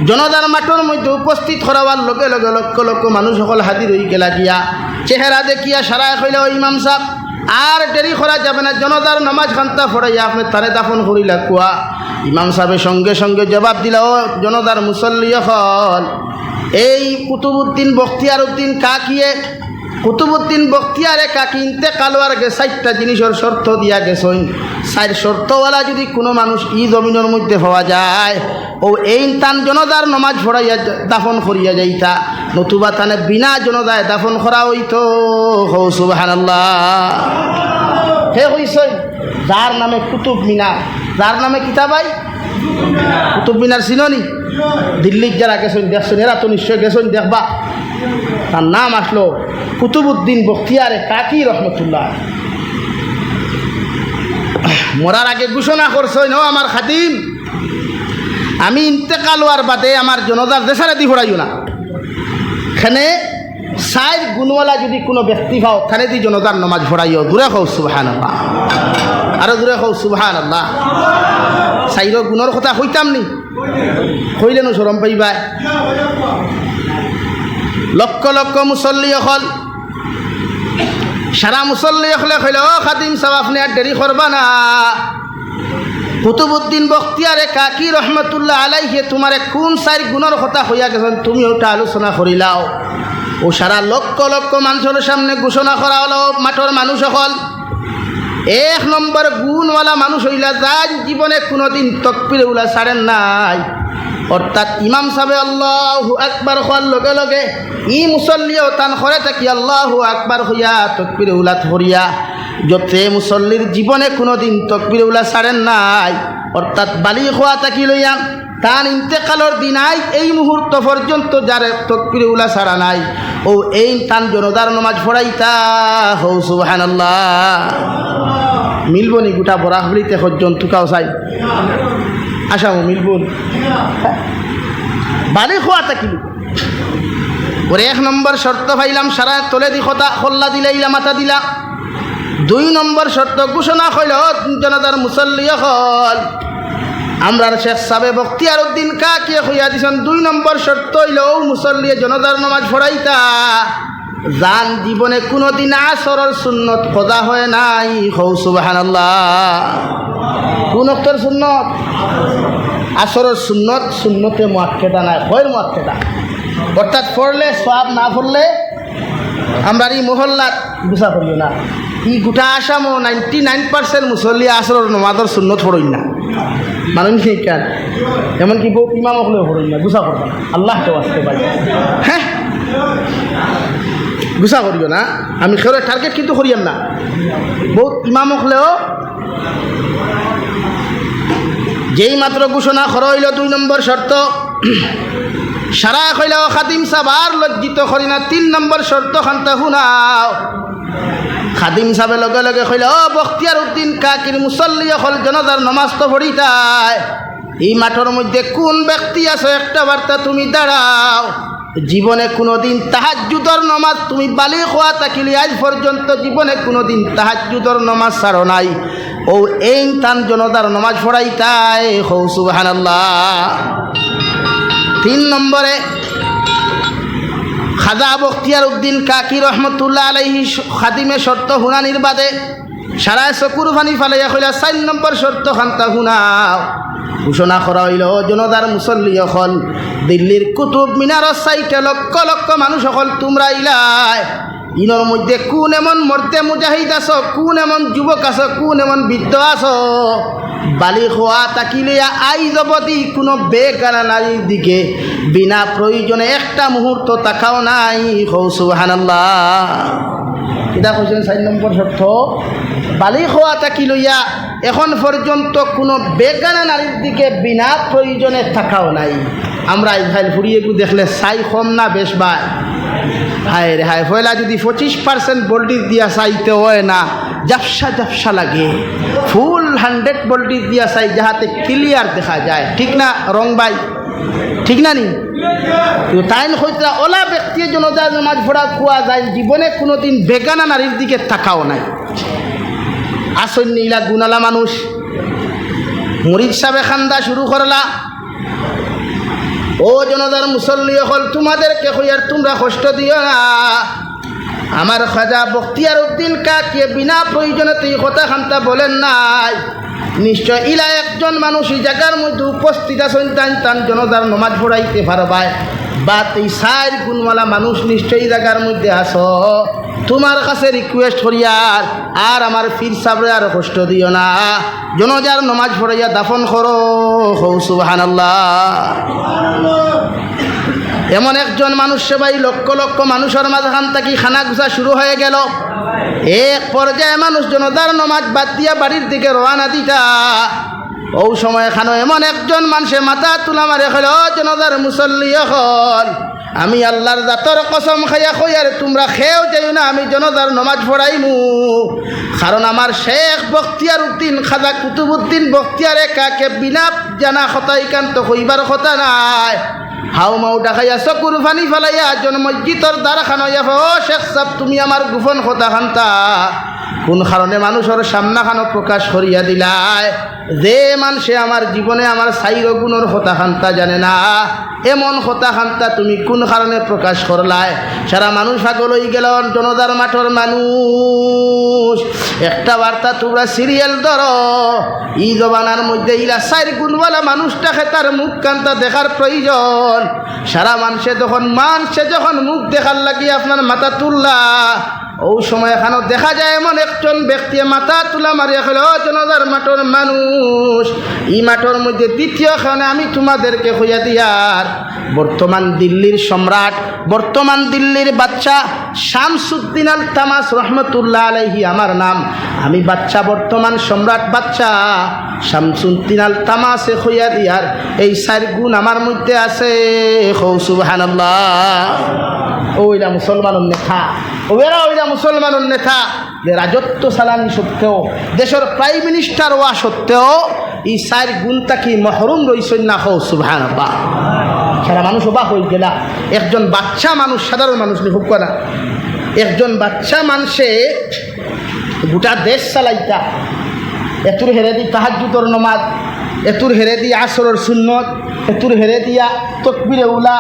জনতার মাঠের মধ্যে উপস্থিত হওয়ার লগে লগে লক্ষ লক্ষ মানুষ সকল হাজির হয়ে গেলা গিয়া। চেহারা দেখিয়া সারা কইল, ও ইমাম সাহেব আর দেরি করা যাবে না, জনতার নামাজ খান্তা ফড়াইয়া আপনি তারে দাফন করিলা কুয়া। ইমাম সাহেবের সঙ্গে সঙ্গে জবাব দিলা, ও জনতার মুসল্লি হল, এই কুতুবুদ্দিন বখতিয়ার উদ্দিন কাকিয়ে কুতুবুদ্দিন বখতিয়ারে কাকি ইন্তেকাল হওয়ার আগে 4টা জিনিসের শর্ত দিয়া গেছেন। 4 শর্তওয়ালা যদি কোনো মানুষ ই জমিনের মধ্যে পাওয়া যায়, ও এই তান জনতার নমাজ পড়াইয়া দাফন করিয়া যাইতা, নতুবা তানে বিনা জনতায় দাফন করা হইতো। হো সুবহানাল্লাহ। হে হইছই যার নামে কুতুব মিনার, যার নামে কিতাবাই কুতুব মিনার চিননি? দিল্লির যারা গেছেন দেখছেন, এরা তো নিশ্চয় গেছেন দেখবা। তার নাম আসলো কুতুবুদ্দিন বখতিয়ারে কাকি রহমতুল্লাহ। মরার আগে ঘোষণা করছেন, ও আমার খাদিম, আমি ইন্তেকাল হওয়ার বাদে আমার জনতার দেশারে দি ফোড়াইও না, এখানে 4 গুণওয়ালা যদি কোনো ব্যক্তি পাও তাহলে দি জনতার নমাজ ফোড়াইও। দূরে হও সুবহানাল্লাহ, আরো দূরে হও সুবহানাল্লাহ। 4 গুণের কথা হইতাম নি, হইলেন শরম পাইবা। লক্ষ লক্ষ মুসল্লি হল, সারা মুসল্লি হলে কইল, ও খাদিম সাহেব আপনি আর দেরি করবা না, কুতুবুদ্দিন বখতিয়ারে কাকি রহমতুল্লাহ আলাইহি তোমারে কোন 4 গুণের কথা হইয়া গেছেন তুমি ওটা আলোচনা করিলাও। ও সারা লক্ষ লক্ষ মানুষের সামনে ঘোষণা করা হলো, মাঠের মানুষ হল 1 নম্বর গুণওয়ালা মানুষ হইলা যার জীবনে কোনোদিন তাকবীর উলা ছাড়েন নাই। অর্থাৎ ইমাম সাহেব আল্লাহু আকবার হওয়ার লগে লগে ই মুসল্লিও তান করে থাকি আল্লাহু আকবার হইয়া তাকবীর উলা ধরিয়া, যতে মুসল্লির জীবনে কোনোদিন তাকবীর উলা ছাড়েন নাই। অর্থাৎ বালি হওয়া থাকি লইয়া তার ইন্তেকালের দিন আই এই মুহূর্ত পর্যন্ত যারে তাকবীর উলা ছাড়া নাই, ও এই তান জনতার নামাজ পড়াইতা। হো সুবহানাল্লাহ। মিলবনি গোটা বরাহবলিতে সজ্জন তুকাও চাই আসামো মিলবন বালি খোয়া থাকিল। ওরে 1 নম্বর শর্ত পাইলাম, সারা তলে দি কথা খোল্লা দিলা ইলা মাথা দিলা। 2 নম্বর শর্ত ঘোষণা হইল, জনতার মুসল্লি হল আমরা শেখ সাহেব বখতিয়ার উদ্দিন কাকি হইয়া দিছেন 2 নম্বর শর্ত হইল, মুসল্লি জনতার নামাজ পড়াইতা জান জীবনে কোনোদিন আসরের সুন্নত কজা হয় নাই। হৌ সুবহানাল্লাহ। কোন অক্তর সুন্নত? আসরের সুন্নত, সুন্নতে মুআক্কাদা নাই, হয় মুআক্কাদা। অর্থাৎ পড়লে সওয়াব, না পড়লে আমরা এই মহল্লাত গুছা করিও না। ই গোটা আসামও 99% মুসল্লি আসরের নমাজের সুন্নত পড়ই না, মানুষ কেন এমনকি বহু ইমাম হলেও পড়ই না, গুছা করবা না, আল্লাহ তো আসতে পারি। হ্যাঁ গুছা করিও না, আমি খেলে টার্গেট কিন্তু করিয়াম না। বহুত ইমাম হলেও যেই মাত্র ঘোষণা করা হইল 2 নম্বর শর্ত, সারা কইল খাদিম সাহেব আর লজ্জিত করি না। 3 নম্বর শর্ত খান্তা শুনাও। খাদিম সাহেব লগে লগে কইল, ও বখতিয়ার উদ্দিন কাকির মুসল্লি হল জনতার নমাজ তো পড়িতায়, এই মাঠের মধ্যে কোন ব্যক্তি আছে একটা বার্তা তুমি দাঁড়াও, জীবনে কোনোদিন তাহাজ্জুদের নমাজ তুমি বালি খোয়া থাকিলি আজ পর্যন্ত জীবনে কোনোদিন তাহাজ্জুদের নমাজ ছাড়ো নাই। ও এই তান জনতার নমাজ পড়াইতাই হৌ সুবহানাল্লাহ। 3 নম্বরে খাজা বখতিয়ার উদ্দিন কাকি রহমতুল্লাহ আলাইহি খাদিমে শর্ত হুনানির বাদে সারায় চকুর পানি ফালাইয়া কইলা 4 নম্বর শর্ত খান্তা হুনাও। ঘোষণা করা হইল জনতার মুসল্লি হল দিল্লির কুতুব মিনারত চাইতে লক্ষ লক্ষ মানুষ হল তোমরা ইলাই ইনর মধ্যে কোন এমন মর্দে মুজাহিদ আছো, কোন এমন যুবক আছো, কোন এমন বৃদ্ধ আছো বালিগ হওয়া তাকিলিয়া আই জবদি কোনো বেগানা নারীর দিকে বিনা প্রয়োজনে একটা মুহূর্ত তাকাও নাই। হৌ সুবহানাল্লাহ। এটা কৈছেন 4 নম্বর শর্ত, বালিগ হওয়া তাকি লইয়া এখন পর্যন্ত কোনো বেগানা নারীর দিকে বিনা প্রয়োজনে তাকাও নাই। আমরা ইসরায়েল ফুরিয়ে দেখলে চাই কম না বেশ ভাই? হায় রে হায়, পয়লা যদি 25% ভোল্টেজ দিয়া চাইতে হয় না জাপসা জাপসা লাগে, ফুল 100 ভোল্টেজ দিয়া চাই যাহাতে ক্লিয়ার দেখা যায়, ঠিক না রং ভাই? ঠিক না নি? তাইন হইতরা ওলা ব্যক্তি জনতা নামাজ পড়া কোয়া যায় জীবনে কোনোদিন বেগানা নারীর দিকে তাকাও নাই। আসন নীলা গুনালা মানুষ মরিদ সাহেবে খান্দা শুরু করলা। ও জনতার মুসল্লি হল তোমাদেরকে কইয়ার তোমরা কষ্ট দিও না। আমার খাজা বখতিয়ার উদ্দিন কাকে বিনা প্রয়োজনে তুই কথা খান্তা বলেন নাই। নিশ্চয় ইলা একজন মানুষ এই জায়গার মধ্যে উপস্থিত আছেন তান জনতার নমাজ পড়াইতে পারবায় বা এই 4 গুণওয়ালা মানুষ নিশ্চয়ই জায়গার মধ্যে আছো। তোমার কাছে রিকোয়েস্ট করিয়ার আর আমার পীর সাহেবরে আর কষ্ট দিও না, জনজার নমাজ পড়াইয়া দাফন করো। হৌ সুবহানাল্লাহ। এমন একজন মানুষ সেবাই লক্ষ লক্ষ মানুষের মাঝখান থেকে খানা গুছা শুরু হয়ে গেল। এক পর্যায়ে মানুষ জনতার নমাজ বাদ দিয়া বাড়ির দিকে রওনা দিতা। ও সময় খানো এমন একজন মানুষে মাথা তুলা মারে হল জনতার মুসল্লি হল আমি আল্লাহর জাতর কসম খাইয়া কই আর তোমরা খেয়েও যাইও না, আমি জনতার নমাজ পড়াইমু। কারণ আমার শেখ বখতিয়ার উদ্দিন খাজা কুতুবুদ্দিন বখতিয়ারে কাকে বিনা জানা খতাইকান্ত কইবার কথা নাই। হাও মাও ডাকাইয়া চকুর পানি ফেলাইয়া জন মসজিদর দ্বারা খানাইয়া ও শেখ সাহেব তুমি আমার গোপন কথা খান্তা কোন কারণে মানুষের সামনাখানো প্রকাশ করিয়া দিলায়। যে মানুষে আমার জীবনে আমার 4 গুণের কথা খান্তা জানে না এমন কথা খান্তা তুমি কোন কারণে প্রকাশ করলায়। সারা মানুষ পাগল হয়ে গেল। জনতার মাঠের মানুষ একটা বার্তা তোমরা সিরিয়াল ধরো। এই জবানার মধ্যে ইলা 4 গুণওয়ালা মানুষটাকে তার মুখ কান্তা দেখার প্রয়োজন। সারা মানুষে যখন মুখ দেখার লাগি আপনার মাথা তুললা ও সময় এখানে দেখা যায় এমন একজন ব্যক্তি মাথা তুলা মারিয়া খেল জনতার মাঠের মানুষ। এই মাঠের মধ্যে দ্বিতীয় খানে আমি তোমাদেরকে হইয়া দিয়ার বর্তমান দিল্লির সম্রাট, বর্তমান দিল্লির বাচ্চা শামসুদ্দিন আল তামাস রহমতুল্লাহ আলাইহি আমার নাম। আমি বাচ্চা বর্তমান সম্রাট বাচ্চা শামসুদ্দিন আল তামাসে হইয়া দিয়ার এই 4 গুণ আমার মধ্যে আছে। হৌ সুবহানাল্লাহ। ওইলা মুসলমানের নেতা, ওইরা মুসলমানের নেতা যে রাজত্ব চালানি সত্ত্বেও দেশের প্রাইম মিনিস্টার হওয়া সত্ত্বেও এই 4 গুণটা কি মহরুম রইছেন না। হৌ সুবহানাল্লাহ। সারা মানুষ অবাক হয়ে গেলা। একজন বাচ্চা মানুষ, সাধারণ মানুষ খুব করা, একজন বাচ্চা মানুষে গোটা দেশ চালাইতা। এতুর হেরে দি তাহাজ্জুদের নমাজ, এতুর হেরে দিয়া আসরের সুন্নত, এতুর হেরে দিয়া তকবিরে উলা,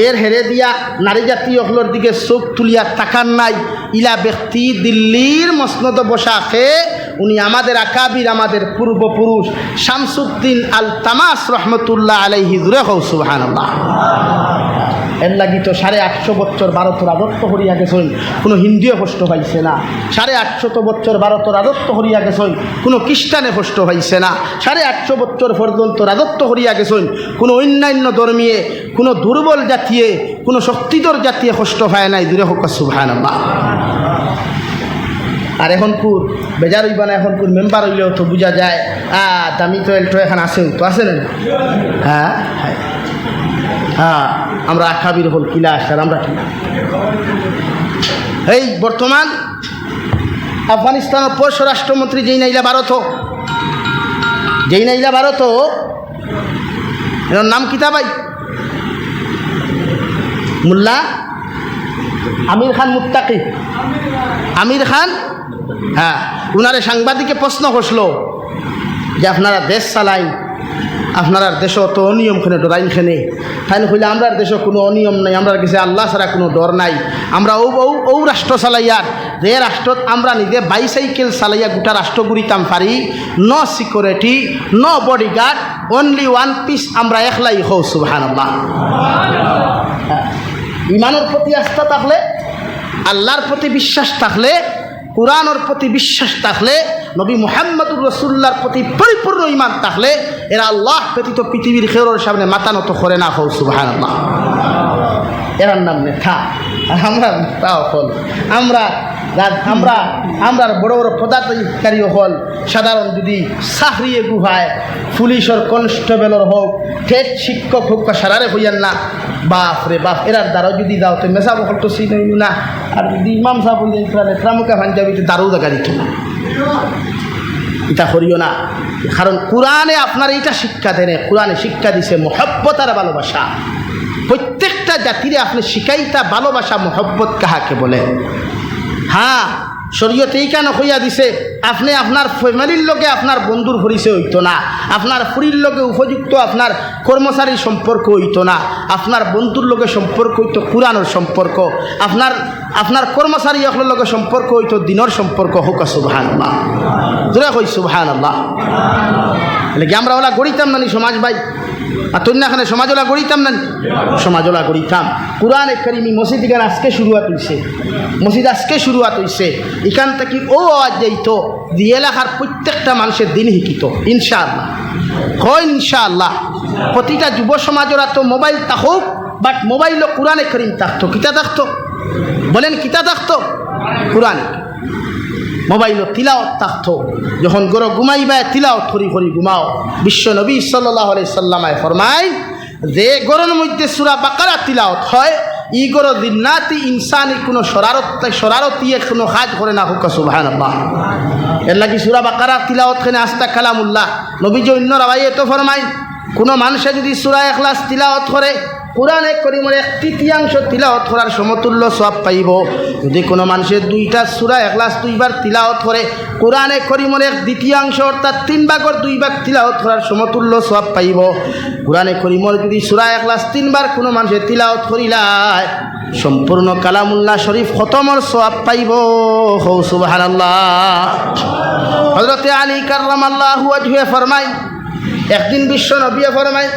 এর হেরে দিয়া নারী জাতীয় হলোর দিকে চোখ তুলিয়া তাকান নাই। ইলা ব্যক্তি দিল্লির মসনদ বসাকে উনি আমাদের আকাবির, আমাদের পূর্বপুরুষ শামসুদ্দিন আল তামাস রহমতুল্লাহ আলাইহি জুরে। হৌ সুবহানাল্লাহ। এর লাগি তো 850 বছর ভারত রাজত্ব করিয়া গেছেন, কোনো হিন্দুও কষ্ট পাইছে না। 850 বছর ভারত রাজত্ব করিয়া গেছেন, কোনো খ্রিস্টানে কষ্ট পাইছে না। 850 বছর পর্যন্ত রাজত্ব করিয়া গেছেন, কোনো অন্যান্য ধর্মীয়, কোনো দুর্বল জাতীয়, কোনো শক্তিধর জাতীয় কষ্ট পায় নাই। দূরে হোক সুবহানাল্লাহ। আর এখন কুর বেজার হইবা না, এখন কুর মেম্বার হইলেও তো বোঝা যায় দামি তো এলটো এখন আছে, তো আছে না? হ্যাঁ হ্যাঁ, আমরা আকাবির হল কিলা আসার আমরা কিলা। এই বর্তমান আফগানিস্তানের পররাষ্ট্রমন্ত্রী যেই নাইলা ভারত, এর নাম কিতা ভাই? মোল্লা আমির খান মুত্তাকি। আমির খান, হ্যাঁ। উনারে সাংবাদিকে প্রশ্ন করছিল যে আপনারা দেশ চালাইন, আপনার দেশও তো অনিয়ম খেনে ডরাইন খেনে তাই হইলে আমরার দেশও কোনো অনিয়ম নাই, আমরা কাছে আল্লাহ ছাড়া কোনো ডর নাই। আমরা ও রাষ্ট্র চালাইয়ার যে রাষ্ট্রত আমরা নিজে বাইসাইকেল চালাইয়া গোটা রাষ্ট্র ঘুরিতাম পারি, ন সিকিউরিটি, ন বডিগার্ড, অনলি ওয়ান পিস, আমরা একলাই হও সুবহানাল্লাহ। ইমানের প্রতি আস্থা থাকলে, আল্লাহর প্রতি বিশ্বাস থাকলে, কুরআনের প্রতি বিশ্বাস থাকলে, নবী মুহাম্মদুর রাসূলুল্লাহর প্রতি পরিপূর্ণ ঈমান থাকলে এরা আল্লাহ ব্যতীত পৃথিবীর খেরোর সামনে মাথা নত করে না হও সুবহানাল্লাহ। এরার নাম নেতা, আর আমরা তাও হল আমরা বড় বড় পদাধিকারী হল সাধারণ যদি চাকরিয়ে গুহায় পুলিশের কনস্টেবলের হোক, ঠেট শিক্ষক হোক বা সারারে হইয়ান না, বাপ রে বাপ, এরার দ্বারা যদি দাও তো মেসা বকল তো চিনি না, আর যদি ইমাম সাহেব ত্রামুকা ভাঞ্জাবিতে দারু দেখা দিত না, এটা করিও না। কারণ কোরআনে আপনার এইটা শিক্ষা দেন, কোরআনে শিক্ষা দিছে মহব্বত আর ভালোবাসা। প্রত্যেকটা জাতিরে আপনি শিখাইতা ভালোবাসা মহব্বত কাহাকে বলে। হ্যাঁ, শরীয়তে এই কেন হইয়া দিছে আপনি আপনার ফ্যামিলির লোকে আপনার বন্ধুর পরিচয় হইতো না, আপনার ফুরির লোকে উপযুক্ত আপনার কর্মচারীর সম্পর্ক হইতো না, আপনার বন্ধুর লোকে সম্পর্ক হইতো কোরআনের সম্পর্ক, আপনার কর্মচারী সকলের লোকে সম্পর্ক হইতো দিনের সম্পর্ক হোক সুবহানাল্লাহ। জোরে কই সুবহানাল্লাহ। কি আমরা ওলা গড়িতাম না সমাজ ভাই? আর তন্যাখানে সমাজওলা গড়িতাম না, সমাজওলা গড়িতাম। কোরআনে কারিমি মসজিদ এখানে আজকে শুরুয়াত হইছে, মসজিদ আজকে শুরুয়াত হইছে, এখান থেকে ও আওয়াজ যাইতো যে এলাকার প্রত্যেকটা মানুষের দিন শিখিত ইনশাআল্লাহ। হয় ইনশাআল্লাহ। প্রতিটা যুব সমাজেরা তো মোবাইল থাকুক, বাট মোবাইলও কোরআনে কারিম থাকতো। কিতা থাকতো বলেন? কিতা থাকতো? কোরআনে। মোবাইলও তিলাওয়াত থাকতো। যখন গরো ঘুমাইবা তিলাওয়াত করি করি ঘুমাও। বিশ্ব নবী সাল্লাল্লাহু আলাইহি সাল্লামে ফরমায় যে গরোর মধ্যে সূরা বাকারা তিলাওয়াত হয়, ই গরো জিন্নাতি ইনসানি কোনো শরারতিয়ে কোনো কাজ করে না হোক সুবহানাল্লাহ। এর লাগি সূরা বাকারা তিলাওয়াত খানে আস্তা কালামুল্লাহ। নবীজি অন্য রাবাইয়ে তো ফরমায় কোনো মানুষে যদি সূরা ইখলাস তিলাওয়াত করে কোরআনে কারীমের 1/3 তিলাওয়াত করার সমতুল্য সওয়াব পাইব। যদি কোনো মানুষের 2টা সূরা ইখলাস 2বার তিলাওয়াত করে কোরআনে কারীমের 1/2 অর্থাৎ 3 ভাগের 2 ভাগ তিলাওয়াত করার সমতুল্য সওয়াব পাইব। কোরআনে কারীমের যদি সূরা ইখলাস 3বার কোনো মানুষের তিলাওয়াত করিলায় সম্পূর্ণ কালামুল্লাহ শরীফ খতমের সওয়াব পাইব। হো সুবহানাল্লাহ। হযরত আলী কাররামাল্লাহু ওয়াজহু ফরমায়, একদিন বিশ্ব নবী ফরমায়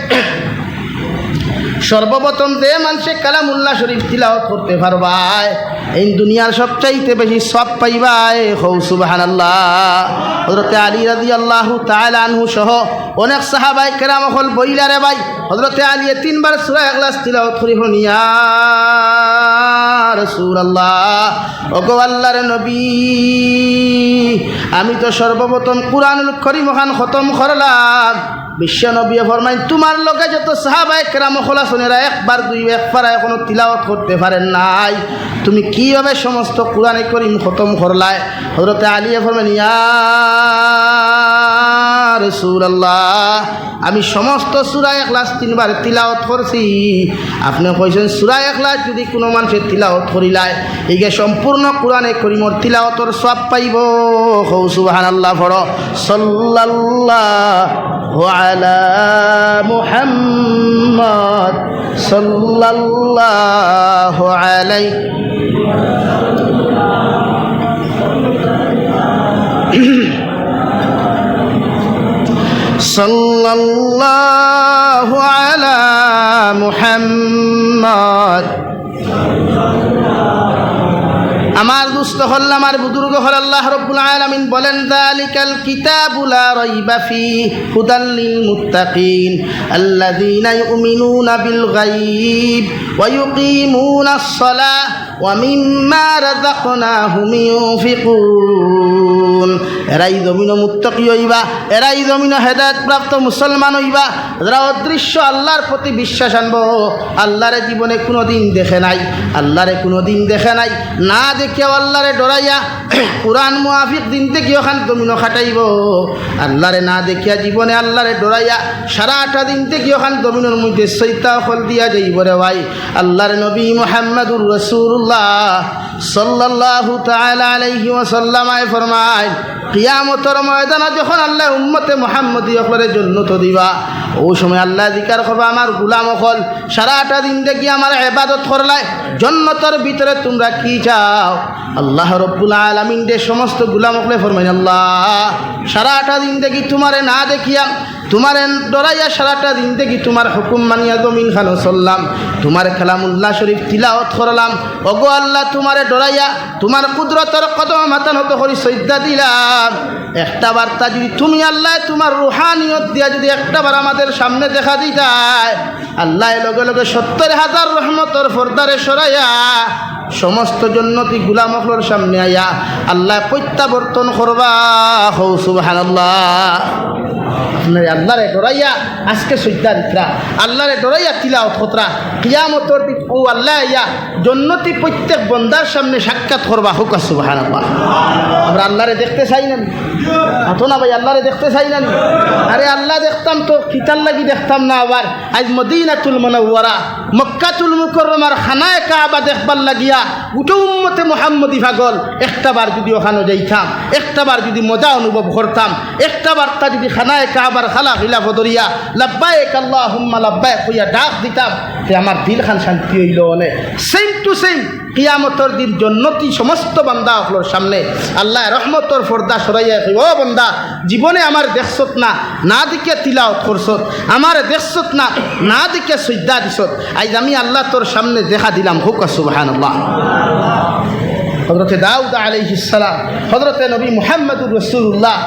সর্বপ্রথম যে মানুষে কালামুল্লাহ শরীফ তিলাওয়াত করতে পারবায় এই দুনিয়ার সবচাইতে বেশি সওয়াব পাইবায়। হো সুবহানাল্লাহ। হযরত আলী রাদিয়াল্লাহু তাআলা আনহু সহ অনেক সাহাবায়ে কেরাম হল বইলা রে ভাই, হযরত আলী 3বার সূরা ইখলাস তিলাওয়াত করি ইয়া রাসূলুল্লাহ, ওগো আল্লাহর নবী, আমি তো সর্বপ্রথম কুরআনুল কারীম খান খতম করলাম। বিশ্ব নবী ফরমায় তোমার লোকে যত সাহাবায়ে কেরাম খোলাসনেরা একবার একবার এখনো তিলাওয়াত করতে পারেন নাই, তুমি কিভাবে সমস্ত কুরআনে কারীম খতম করলাই? হযরত আলী ফরমায় ইয়া রাসূলুল্লাহ, আমি সমস্ত সূরা ইখলাস 3বার তিলাওয়াত করছি। আপনি কইছেন সূরা ইখলাস যদি কোনো মানুষের তিলাওয়াত করিলায় এইগে সম্পূর্ণ কুরআনে কারীমের তিলাওয়াতের সওয়াব পাইব। হো সুবহানাল্লাহ। পড়ো সাল্লাল্লাহু আলা মুহাম্মদ সাল্লাল্লাহু আলাইহি সাল্লাল্লাহু আলা মুহাম্মদ। আমার দুস্থ হল, আমার বুজুর্গ হল, আল্লাহ রাব্বুল আলামিন বলেন যালিকাল কিতাবু লা রাইবা ফীহি হুদাল লিল মুত্তাকিন আল্লাযীনা ইউমিনুনা বিল গায়ব ওয়া ইউকিমুনাস সালাহ ওয়া মিম্মা রাযাকনাহুম ইউনফিকুন। এরাই জমিন মুত্তাকি হইবা, এরাই জমিন হেদায়েত প্রাপ্ত মুসলমান হইবা যারা অদৃশ্য আল্লাহর প্রতি বিশ্বাস আনবো। আল্লাহরে জীবনে কোনোদিন দেখে নাই, আল্লাহরে কোনোদিন দেখে নাই, না দেখিয়াও আল্লাহরে ডরাইয়া কুরআন মুআফিক দিন থেকে ওখান জমিন খাটাইব। আল্লাহরে না দেখিয়া জীবনে আল্লাহরে ডরাইয়া সারাটা দিন থেকে ওখান জমিনের মধ্যে সৈতা ফল দিয়া যাইব রে ভাই। আল্লাহর নবী মুহাম্মদুর রাসূলুল্লাহ সাল্লাল্লাহু তাআলা আলাইহি ওয়াসাল্লাম ফরমায় কিয়ামতের ময়দানে যখন আল্লাহ উম্মতে মুহাম্মদী হকলের জান্নাত দিবা ওই সময় আল্লাহ জিকার করবা আমার গোলাম হল সারাটা দিন দেখি আমার ইবাদত করলাই জান্নাতের ভিতরে তোমরা কি চাও আল্লাহ রব্বুল আলামিন যে সমস্ত গোলাম হকলে ফরমায় আল্লাহ সারাটা দিন দেখি তোমারে না দেখিয়া তোমার ডরাইয়া সারাটা দিন দেখি তোমার হুকুম মানিয়া জমিন খানো চললাম তোমার কালামুল্লাহ শরীফ তিলাওয়াত করলাম ওগো আল্লাহ তোমারে ডরাইয়া তোমার কুদরতের কদম মাথা নত করি সজদা দিলাম একটা বার্তা যদি তুমি আল্লাহ তোমার রুহানিয়ত দিয়া যদি একটাবার আমাদের সামনে দেখা দিতাই আল্লাহ লগে লগে ৭০,০০০ রহমতের ফরদারে সরাইয়া সমস্ত জন্নতি গুলাম হকলের সামনে আইয়া আল্লাহ প্রত্যাবর্তন করবা হৌ সুবহানাল্লাহ আপনার আল্লাহরে ডরাইয়া আজকে সজ্জা দিতরা আল্লাহরে ডরাইয়া তিলাওয়াত করতরা কিয়ামতের দিন ও আল্লাহ ইয়া জন্নতি প্রত্যেক বন্দার সামনে সাক্ষাৎ করবা হোক সুবহানাল্লাহ আমরা আল্লাহরে দেখতে চাই না হতো না ভাই আল্লাহরে দেখতে চাই না আরে আল্লাহ দেখতাম তো খিতার লাগি দেখতাম না আবার আজ মদিনাতুল মুনাওয়ারা মক্কাতুল মুকাররমার খানায়ে কাবা দেখবার লাগিয়া গোটা উম্মতে মুহাম্মদী পাগল একটাবার যদি ওখানে যাইতাম একটাবার যদি মজা অনুভব করতাম একটাবার তা যদি খানায়ে কাবার খালা খিলাফ দরিয়া লাব্বাইক আল্লাহুম্মা লাব্বাইক কইয়া ডাক দিতাম তে আমার দিল খান শান্তি হইল অনে সেম টু সেম কিয়ামতের দিন জন্নতি সমস্ত বান্দা হকলের সামনে আল্লাহ রহমতর পর্দা সরাইয়া কই ও বান্দা জীবনে আমার দেখছত না না দিকে তিলাওয়াত করছত আমার দেখছত না না দিকে সজদা দিছত আজ আমি আল্লাহ তোর সামনে দেখা দিলাম হুক সুবহানাল্লাহ হযরতে দাউদ আলাইহিস সালাম হযরতে নবী মুহাম্মদুর রাসূলুল্লাহ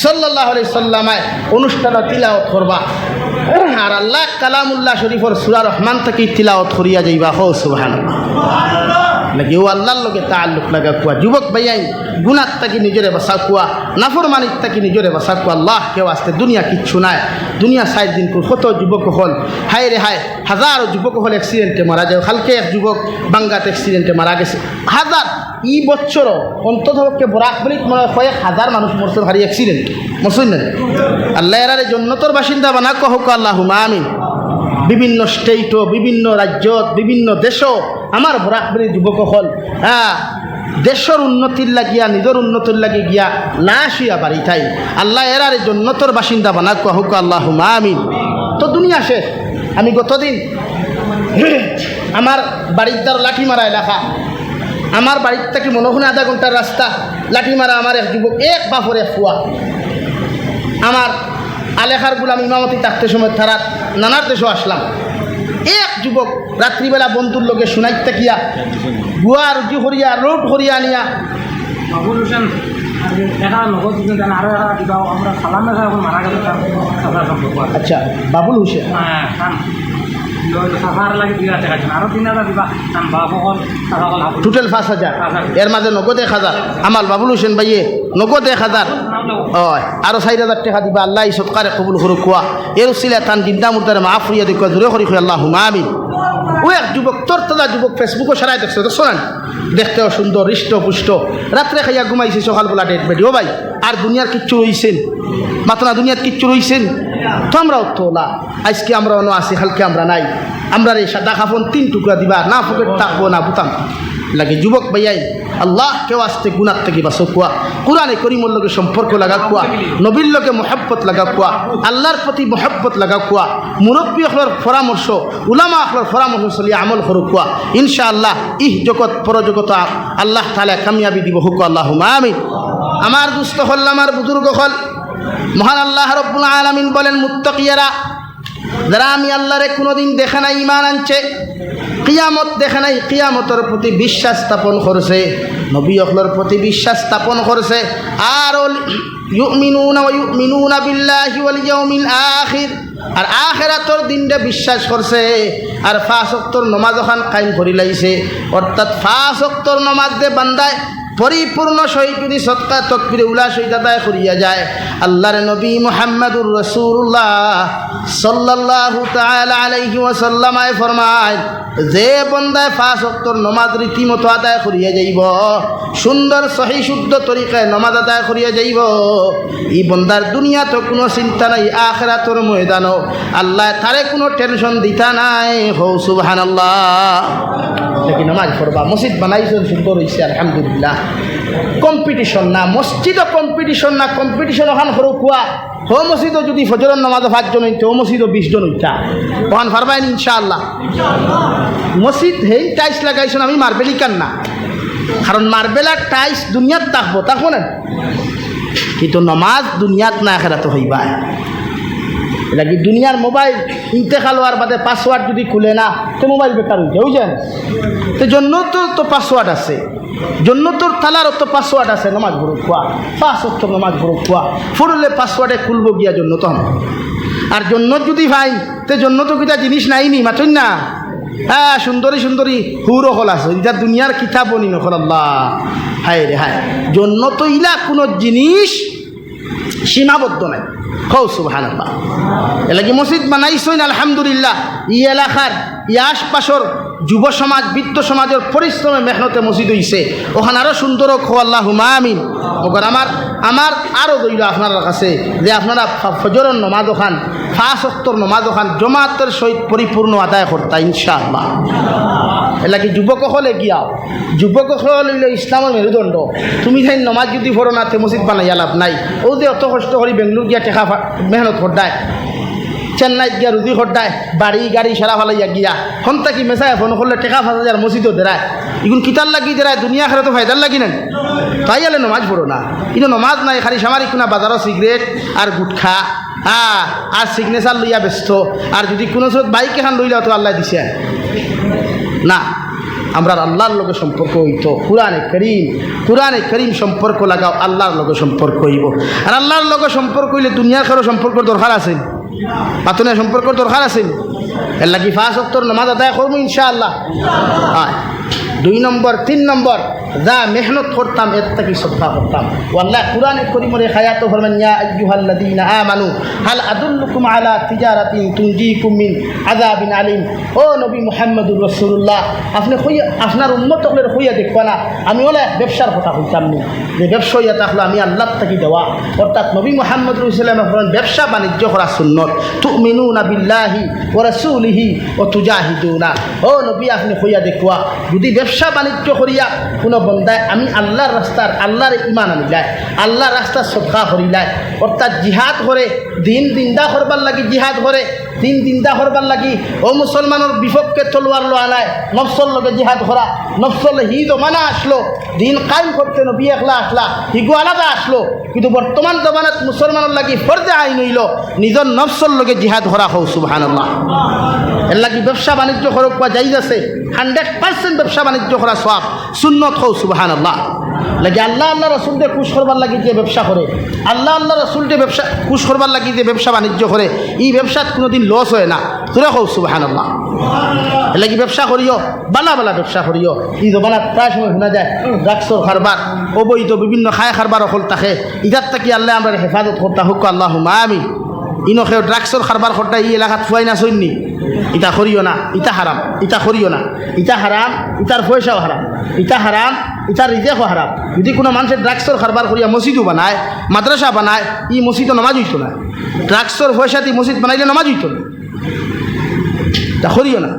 সাল্লাল্লাহু আলাইহি সাল্লামায় অনুষ্ঠানে তিলাওয়াত করবা আর আল্লাহ কালামুল্লাহ শরীফের সূরা রহমান থেকে তিলাওয়াত করিয়া যাইবা হো সুবহানাল্লাহ লাগে ও আল্লাহর লগে তাআল্লুক লাগা কুয়া যুবক ভাইয়াই গুনাহ থেকে নিজরে বাঁচা কুয়া নাফরমানিত থেকে নিজরে বাঁচা কুয়া আল্লাহ কেউ আসতে দুনিয়া কিচ্ছু নাই দুনিয়া 60 দিন কত যুবক হল হায় রে হায় হাজারো যুবক হল অ্যাক্সিডেন্টে মারা যায় কালকে এক যুবক বাঙ্গাত অ্যাক্সিডেন্টে মারা গেছে হাজার ই বছরও অন্ততপক্ষে বরাক বলিত মনে হয় কয়েক হাজার মানুষ মরছে ভারী অ্যাক্সিডেন্ট মরছেন না আল্লাহ এরারে জন্নতর বাসিন্দা বানা কহক আল্লাহুম্মা আমিন বিভিন্ন স্টেটও বিভিন্ন রাজ্যত বিভিন্ন দেশও আমার বরাকবলি যুবক হল দেশের উন্নতির লাগিয়া নিজের উন্নতির লাগি গিয়া লাশ হইয়া বাড়ি থাই আল্লাহ এরারে জন্নতর বাসিন্দা বানা কহক আল্লাহুম্মা আমিন তো দুনিয়া শেষ আমি গতদিন আমার বাড়ির দ্বার লাঠিমারা এলাকা আমার বাড়ির থেকে মনে হয় আধা ঘন্টার রাস্তা লাঠিমারা আমার এক যুবক এক বাপরে ফুয়া আমার আলেখার গুলাম ইমামতি থাকতে সময় তারা নানার দেশও আসলাম এক যুবক রাত্রিবেলা বন্ধুর লোকে শুনাইতে কিয়া গুয়া রুটি করিয়া রোড করিয়া নিয়া বাবুল হোসেন আচ্ছা বাবুল হোসেন টোটাল 5,000 এর মাঝে নগদ 1,000 আমার বাবুল হোসেন ভাইয়ে নগদ 1,000 হয় আরো 4,000 টাকা দিবা আল্লাহ সৎকারে কবুল করুক কুয়া এর উসিলা তান জিন্দা মুর্দারে মাফ করিয়া দেখো জোরে করি আল্লাহুম্মা আমিন ও এক যুবক তোরতলা যুবক ফেসবুকও সারাই দেখছো তো শোনান দেখতেও সুন্দর হৃষ্টপুষ্ট রাত্রে খাইয়া ঘুমাইছে সকালবেলা ডেট বেডি ও ভাই আর দুনিয়ার কিচ্ছু রইছেন মাত্রা দুনিয়ার কিচ্ছু রইছেন তো আমরাও তোলা আজকে আমরা অন্য আছি কালকে আমরা নাই আমরা রে সাদা খাফন 3 টুকরা দিবা না ফুকেট থাকবো না বুতাম লাগে যুবক ভাইয়াই আল্লাহ কেউ আসতে গুনার থেকে বাঁচো কুয়া কোরআনে করিমর লগে সম্পর্ক লাগা কুয়া নবীর লগে মহব্বত লাগা কুয়া আল্লাহর প্রতি মহব্বত লাগা কুয়া মুরব্বী হলর পরামর্শ উলামা হলর পরামর্শ চলিয়ে আমল করো কুয়া ইনশাআল্লাহ ইহ জগৎ পরজগত আল্লাহ তাআলা কামিয়াবি দিব হুক আল্লাহুম্মা আমিন আমার দুস্থ হল আমার বুজুর্গ হল মহান আল্লাহ রব্বুল আলামিন বলেন মুত্তাকিয়ারা যারা আমি আল্লাহরে কোনোদিন দেখে নাই ঈমান আনছে কিয়ামত দেখে নাই কিয়ামতের প্রতি বিশ্বাস স্থাপন করছে নবী হকলের প্রতি বিশ্বাস স্থাপন করছে আর ইউমিনুনা বিল্লাহি ওয়াল ইয়াউমিল আখির আর আখিরাতের দিনটা বিশ্বাস করছে আর 5 ওয়াক্তের নামাজ ওখান কায়েম করি লাইছে অর্থাৎ 5 ওয়াক্তের নামাজ দে বান্দায় পরিপূর্ণ সহিত যদি সৎকার তকবীরে উলা সহিত আদায় করিয়া যায়, আল্লাহর নবী মুহাম্মদুর রাসূলুল্লাহ সাল্লাল্লাহু তাআলা আলাইহি ওয়াসাল্লাম ফরমায়, যে বন্দায় 5 ওয়াক্তের নামাজ রীতিমতো আদায় করিয়া যাইব, সুন্দর সহি শুদ্ধ তরিকায় নামাজ আদায় করিয়া যাইব, এই বন্দার দুনিয়াতে কোনো চিন্তা নাই, আখিরাতের ময়দানও আল্লাহ তারে কোনো টেনশন দিতা নাই। হো সুবহানাল্লাহ। দেখি নামাজ পড়বা, মসজিদ বানাইছেন, সুন্দর হয়েছে আলহামদুলিল্লাহ। কম্পিটিশন না, মসজিদও কম্পিটিশন না, কম্পিটিশন ওখান সরু কুয়া হো মসজিদও যদি ফজরের নামাজও 5 জন হইতে, ও মসজিদও 20 জন হইতা, ওখান পারবাইন ইনশাআল্লাহ। মসজিদ হেই টাইলস লাগাইছেন, আমি মার্বেলই কান না, কারণ মার্বেল আর টাইলস দুনিয়াত থাকবো না, কিন্তু নমাজ দুনিয়াত না আখিরাত হইবা। এটা কি দুনিয়ার মোবাইল ইন্তেকাল হওয়ার বাদে পাসওয়ার্ড যদি খুলে না তো মোবাইল বেকার হইতে বুঝছেন, তো জন্য তো পাসওয়ার্ড আছে, জন্য তোর তালারও তো পাসওয়ার্ড আছে। নামাজ ভরো খোয়া, 5 ওয়াক্ত নামাজ ভরো খোয়া, ফুরলে পাসওয়ার্ডে খুলবো গিয়া জন্য তো, আর জন্য যদি ভাই তো জন্য তো কিটা জিনিস নাইনি মাতই না। হ্যাঁ, সুন্দরী সুন্দরী হুরো হল আছে, এটা দুনিয়ার কিতাব বনি নকল। আল্লাহ হায় রে হায়, জন্য তো ইলা কোনো জিনিস সীমাবদ্ধ নাই। হৌ সুবহানাল্লাহ। এলাকি মসজিদ বানাইছেন আলহামদুলিল্লাহ। ই এলাকার ই আশপাশর যুব সমাজ বৃদ্ধ সমাজের পরিশ্রমে মেহনতে মসজিদ হইছে, ওখানে আরও সুন্দর খো আল্লাহুম্মা আমিন। ওখানে আমার আরও দইল আপনার কাছে যে আপনারা ফজরের নমাজ ওখান 5 ওয়াক্তের নমাজ ওখান জমাতের সহিত পরিপূর্ণ আদায় করতা ইনশাআল্লাহ। এলাকি যুবক হলে গিয়াও, যুবক হইল ইসলামের মেরুদণ্ড। তুমি যাই নমাজ যদি পড়ো না, তে মসজিদ বানাইয়া লাভ নাই। ও যে অত কষ্ট করি বেঙ্গলোর গিয়া টেকা মেহনত করদায়, চেন্নাইত গিয়া রুজি খরদায়, বাড়ি গাড়ি সেরা ফালাইয়া গিয়া হন তাকি মেসায় ফোন করলে টেকা 5,000 মসজিদও দেরায়, এগুন কিতার লাগি দেরায়, দুনিয়া খেলে তো ফায়দার লাগি না। তাই আলে নমাজ পড়ো না, কিন্তু নমাজ নাই, খালি সামারি কোনা বাজারও সিগারেট আর গুটখা, হ্যাঁ, আর সিগনেচার লইয়া ব্যস্ত। আর যদি কোনো সময় বাইক এখান লইলেও তো আল্লাহ দিছে না। আমরা আল্লাহর লগে সম্পর্ক হইতো, কুরআনে করিম সম্পর্ক লাগাও, আল্লাহর লগে সম্পর্ক হইব। আর আল্লাহর লগে সম্পর্ক হইলে দুনিয়ার কারো সম্পর্ক দরকার আছে, পাতনের সম্পর্ক দরকার আছে। এর লাগি 5 ওয়াক্তের নামাজ আদায় করবো ইনশাআল্লাহ। হ্যাঁ, 2 নম্বর 3 নম্বর যা মেহনত করতাম এর থেকে সদকা করতাম। আল্লাহ কুরআনে কারীমের আয়াতে ফরমান, ইয়া আইয়ুহাল্লাযীনা আমানু হাল আদুল্লুকুম আলা তিজারাতিন তুনজিকুম মিন আযাবিন আলিম। ও নবী মুহাম্মদুর রাসূলুল্লাহ, আপনি আপনার উম্মতদের হইয়া দেখবা না, আমি ওলা ব্যবসার কথা কইতাম নি, যে ব্যবসা হইয়া থাকলো আমি আল্লাহর থেকে দেওয়া। অর্থাৎ নবী মুহাম্মদুর রাসূলুল্লাহ ফরমান, ব্যবসা বাণিজ্য করা সুন্নত। তুমিনুনা বিল্লাহি ওয়া রাসূলিহি ওয়া তুজাহিদুনা। ও নবী, আপনি হইয়া দেখবা, যদি ব্যবসা বাণিজ্য করিয়া কোনো বন্দায় আমি আল্লাহর রাস্তার, আল্লাহর ইমান আনিলাই, আল্লাহর রাস্তার সদকা করিলাই, অর্থাৎ জিহাদ করে দিন দিন্দা করবার লাগি, জিহাদ করে দিন দিন্দা করবার লাগি, ও মুসলমানের বিপক্ষে তলোয়ার লো আনায়, নফসর লগে জিহাদ করা, নফসর হিদ মানা আসলো, দিন কায়েম করতে নবী একলা আসলা, হিগু আলাদা আসলো। কিন্তু বর্তমান জমানাত মুসলমানের লাগি ফরজে আইন হইল নিজের নফসর লগে জিহাদ করা। হও সুবহানাল্লাহ। এর লাগি ব্যবসা বাণিজ্য করক বা জায়েজ আছে, 100% ব্যবসা বাণিজ্য করা সওয়াব সুন্নত। হও সুবহানাল্লাহ। লাগে আল্লাহ রসুলকে খুশ করবার লাগি যে ব্যবসা করে, আল্লাহ রসুলকে ব্যবসা খুশ করবার লাগি যে ব্যবসা বাণিজ্য করে, এই ব্যবসাত কোনোদিন লস হয় না। তোরা হও সুবহানাল্লাহ। এর লাগি ব্যবসা করিও, বালা বালা ব্যবসা করিও। এই জমানাত প্রায় সময় শোনা যায় ড্রাগসর কারবার, অবৈধ বিভিন্ন খায় কারবার অকল থাকে, ইটার থাকি আল্লাহ আমরা হেফাজত করতে হোক আল্লাহুম্মা আমিন। ইনকে ড্রাগসর কারবার করতে এই এলাকাত ফুয়াই না চইনি, ইটা করিও না, ইটা হারাম, ইটা করিও না, ইটা হারাম, ইটার পয়সাও হারাম, ইটা হারাম, ইটার রিজেকও হারাম। যদি কোনো মানুষের ড্রাগসর কারবার করিয়া মসজিদও বানায়, মাদ্রাসা বানায়, ই মসজিদও নামাজ হইত না। ড্রাগসর পয়সা দিয়ে মসজিদ বানাইলে নামাজ হইত না, তা করিও না,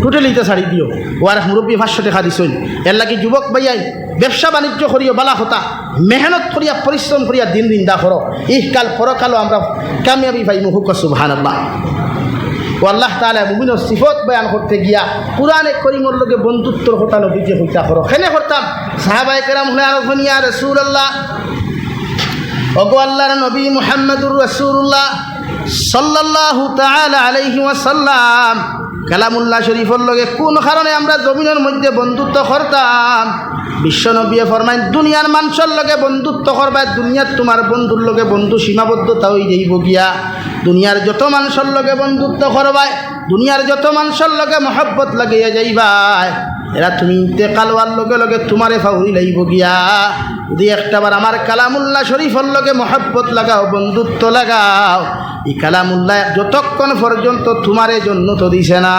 টোটালি ইটা ছাড়ি দিও। ওয়ার মুরব্বী 500 টাকা দিছই। এর লাগি যুবক ভাইয়াই ব্যবসা বাণিজ্য করিও, বালা হতা মেহনত করিয়া পরিশ্রম করিয়া দিন দিন দা করো, ইহকাল পরকালও আমরা কামিয়াবি পাই। মুহুক সুবহানাল্লাহ। ও আল্লাহ তাআলা মুমিনের সিফত বয়ান করতে গিয়া কুরআনে কারীমের লগে বন্ধুত্বর কথা নবীকে হইতা করো। কেনে করতাম? সাহাবায়ে কেরাম হলে আর ইয়া রাসূলুল্লাহ, ওগো আল্লাহর নবী মুহাম্মদুর রাসূলুল্লাহ সাল্লাল্লাহু তাআলা আলাইহি ওয়াসাল্লাম কালামুল্লাহ শরীফের লগে কোন কারণে আমরা জমিনের মধ্যে বন্ধুত্ব করতাম? বিশ্বনবী ফরমাইন, দুনিয়ার মানুষের লগে বন্ধুত্ব করবা, দুনিয়ার তোমার বন্ধুর লগে বন্ধু সীমাবদ্ধতা হয়ে যাইব গিয়া। দুনিয়ার যত মানুষের লগে বন্ধুত্ব করবাই, দুনিয়ার যত মানুষের লগে মহব্বত লাগিয়ে যাইবাই, এরা তুমি ইন্তেকাল হওয়ার লগে লগে তোমারে ফাউরি লাইব গিয়া যদি একটাবার আমার কালামুল্লাহ শরীফর লগে মহব্বত লাগাও, বন্ধুত্ব লাগাও, এই কালামুল্লাহ যতক্ষণ পর্যন্ত তোমারে জন্য তো দিছে না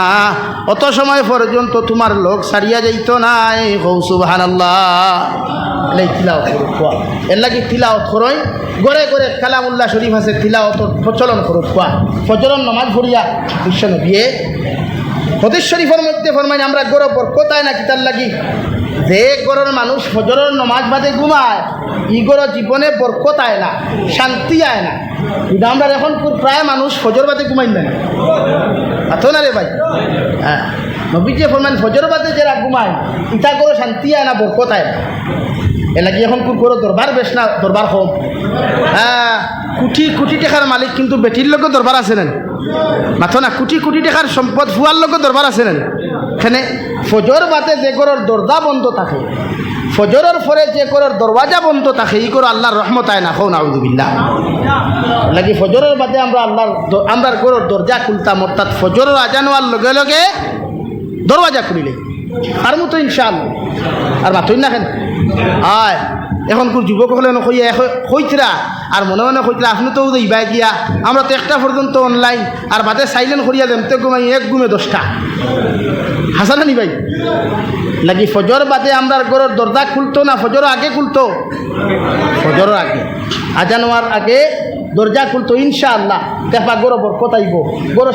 অত সময় পর্যন্ত তোমার লোক সারিয়া যাইত নাই। হৌ সুবহানাল্লাহ। তিলাওয়াত করো, এর লাগি তিলাওয়াত করই, গড়ে গড়ে কালামুল্লাহ শরীফ আছে তিলাওয়াতর প্রচলন করো। ফজরের নামাজ পড়িয়া বিশ্ব নবিয়ে হাদিস শরীফের মধ্যে ফরমাইন আমরা গড় বরকতায় না কিতার লাগি যে গড়ের মানুষ ফজরের নামাজ বাদে ঘুমায় ই গড় জীবনে বরকত আয় না, শান্তি আয় না। কিন্তু আমরা এখন প্রায় মানুষ ফজর বাদে ঘুমাই না, আতো না রে ভাই। হ্যাঁ, নবীজি ফরমাইন ফজর বাদে যারা ঘুমায় ইটা গড় শান্তি আয় না, বরকত আয় না। এ লাগি এখন গড় দরবার বেশ না, দরবার কম। হ্যাঁ, কোটি কোটি টাকার মালিক কিন্তু বেটির লোক দরবার আছে না, মাথো না। কোটি কোটি টাকার সম্পদ ফুয়ার লোক দরবার আছে না। এখানে ফজর বাদে যে ঘরের দরজা বন্ধ থাকে, ফজরের পরে যে ঘরের দরওয়াজা বন্ধ থাকে, ই করে আল্লাহর রহমত আয় না। হও নাউযুবিল্লাহ। লাগি ফজরের বাদে আমরা আমরা ঘরের দরজা খুলতাম, অর্থাৎ ফজরের আজান হওয়ার লগে লগে দরওয়াজা খুলিলে আর মতো ইনশাআল্লাহ। আর মাথই না কেন আয় এখন কোন যুবক হলে কইতরা আর মনে মনে কইতরা আপনি তো যাইবা গিয়া, আমরা তো একটা পর্যন্ত অনলাইন আর বাদে সাইলেন্ট করিয়া দেন তো ঘুমাই এক ঘুমে 10টা। হাসানা নি ভাই। লাগি ফজর বাদে আমরা ঘরের দরজা খুলতো না, ফজর আগে খুলতো, ফজরের আগে আজান হওয়ার আগে দরজা খুলতো ইনশাআল্লাহ। দেখবা গরো বরকত আইব, গরো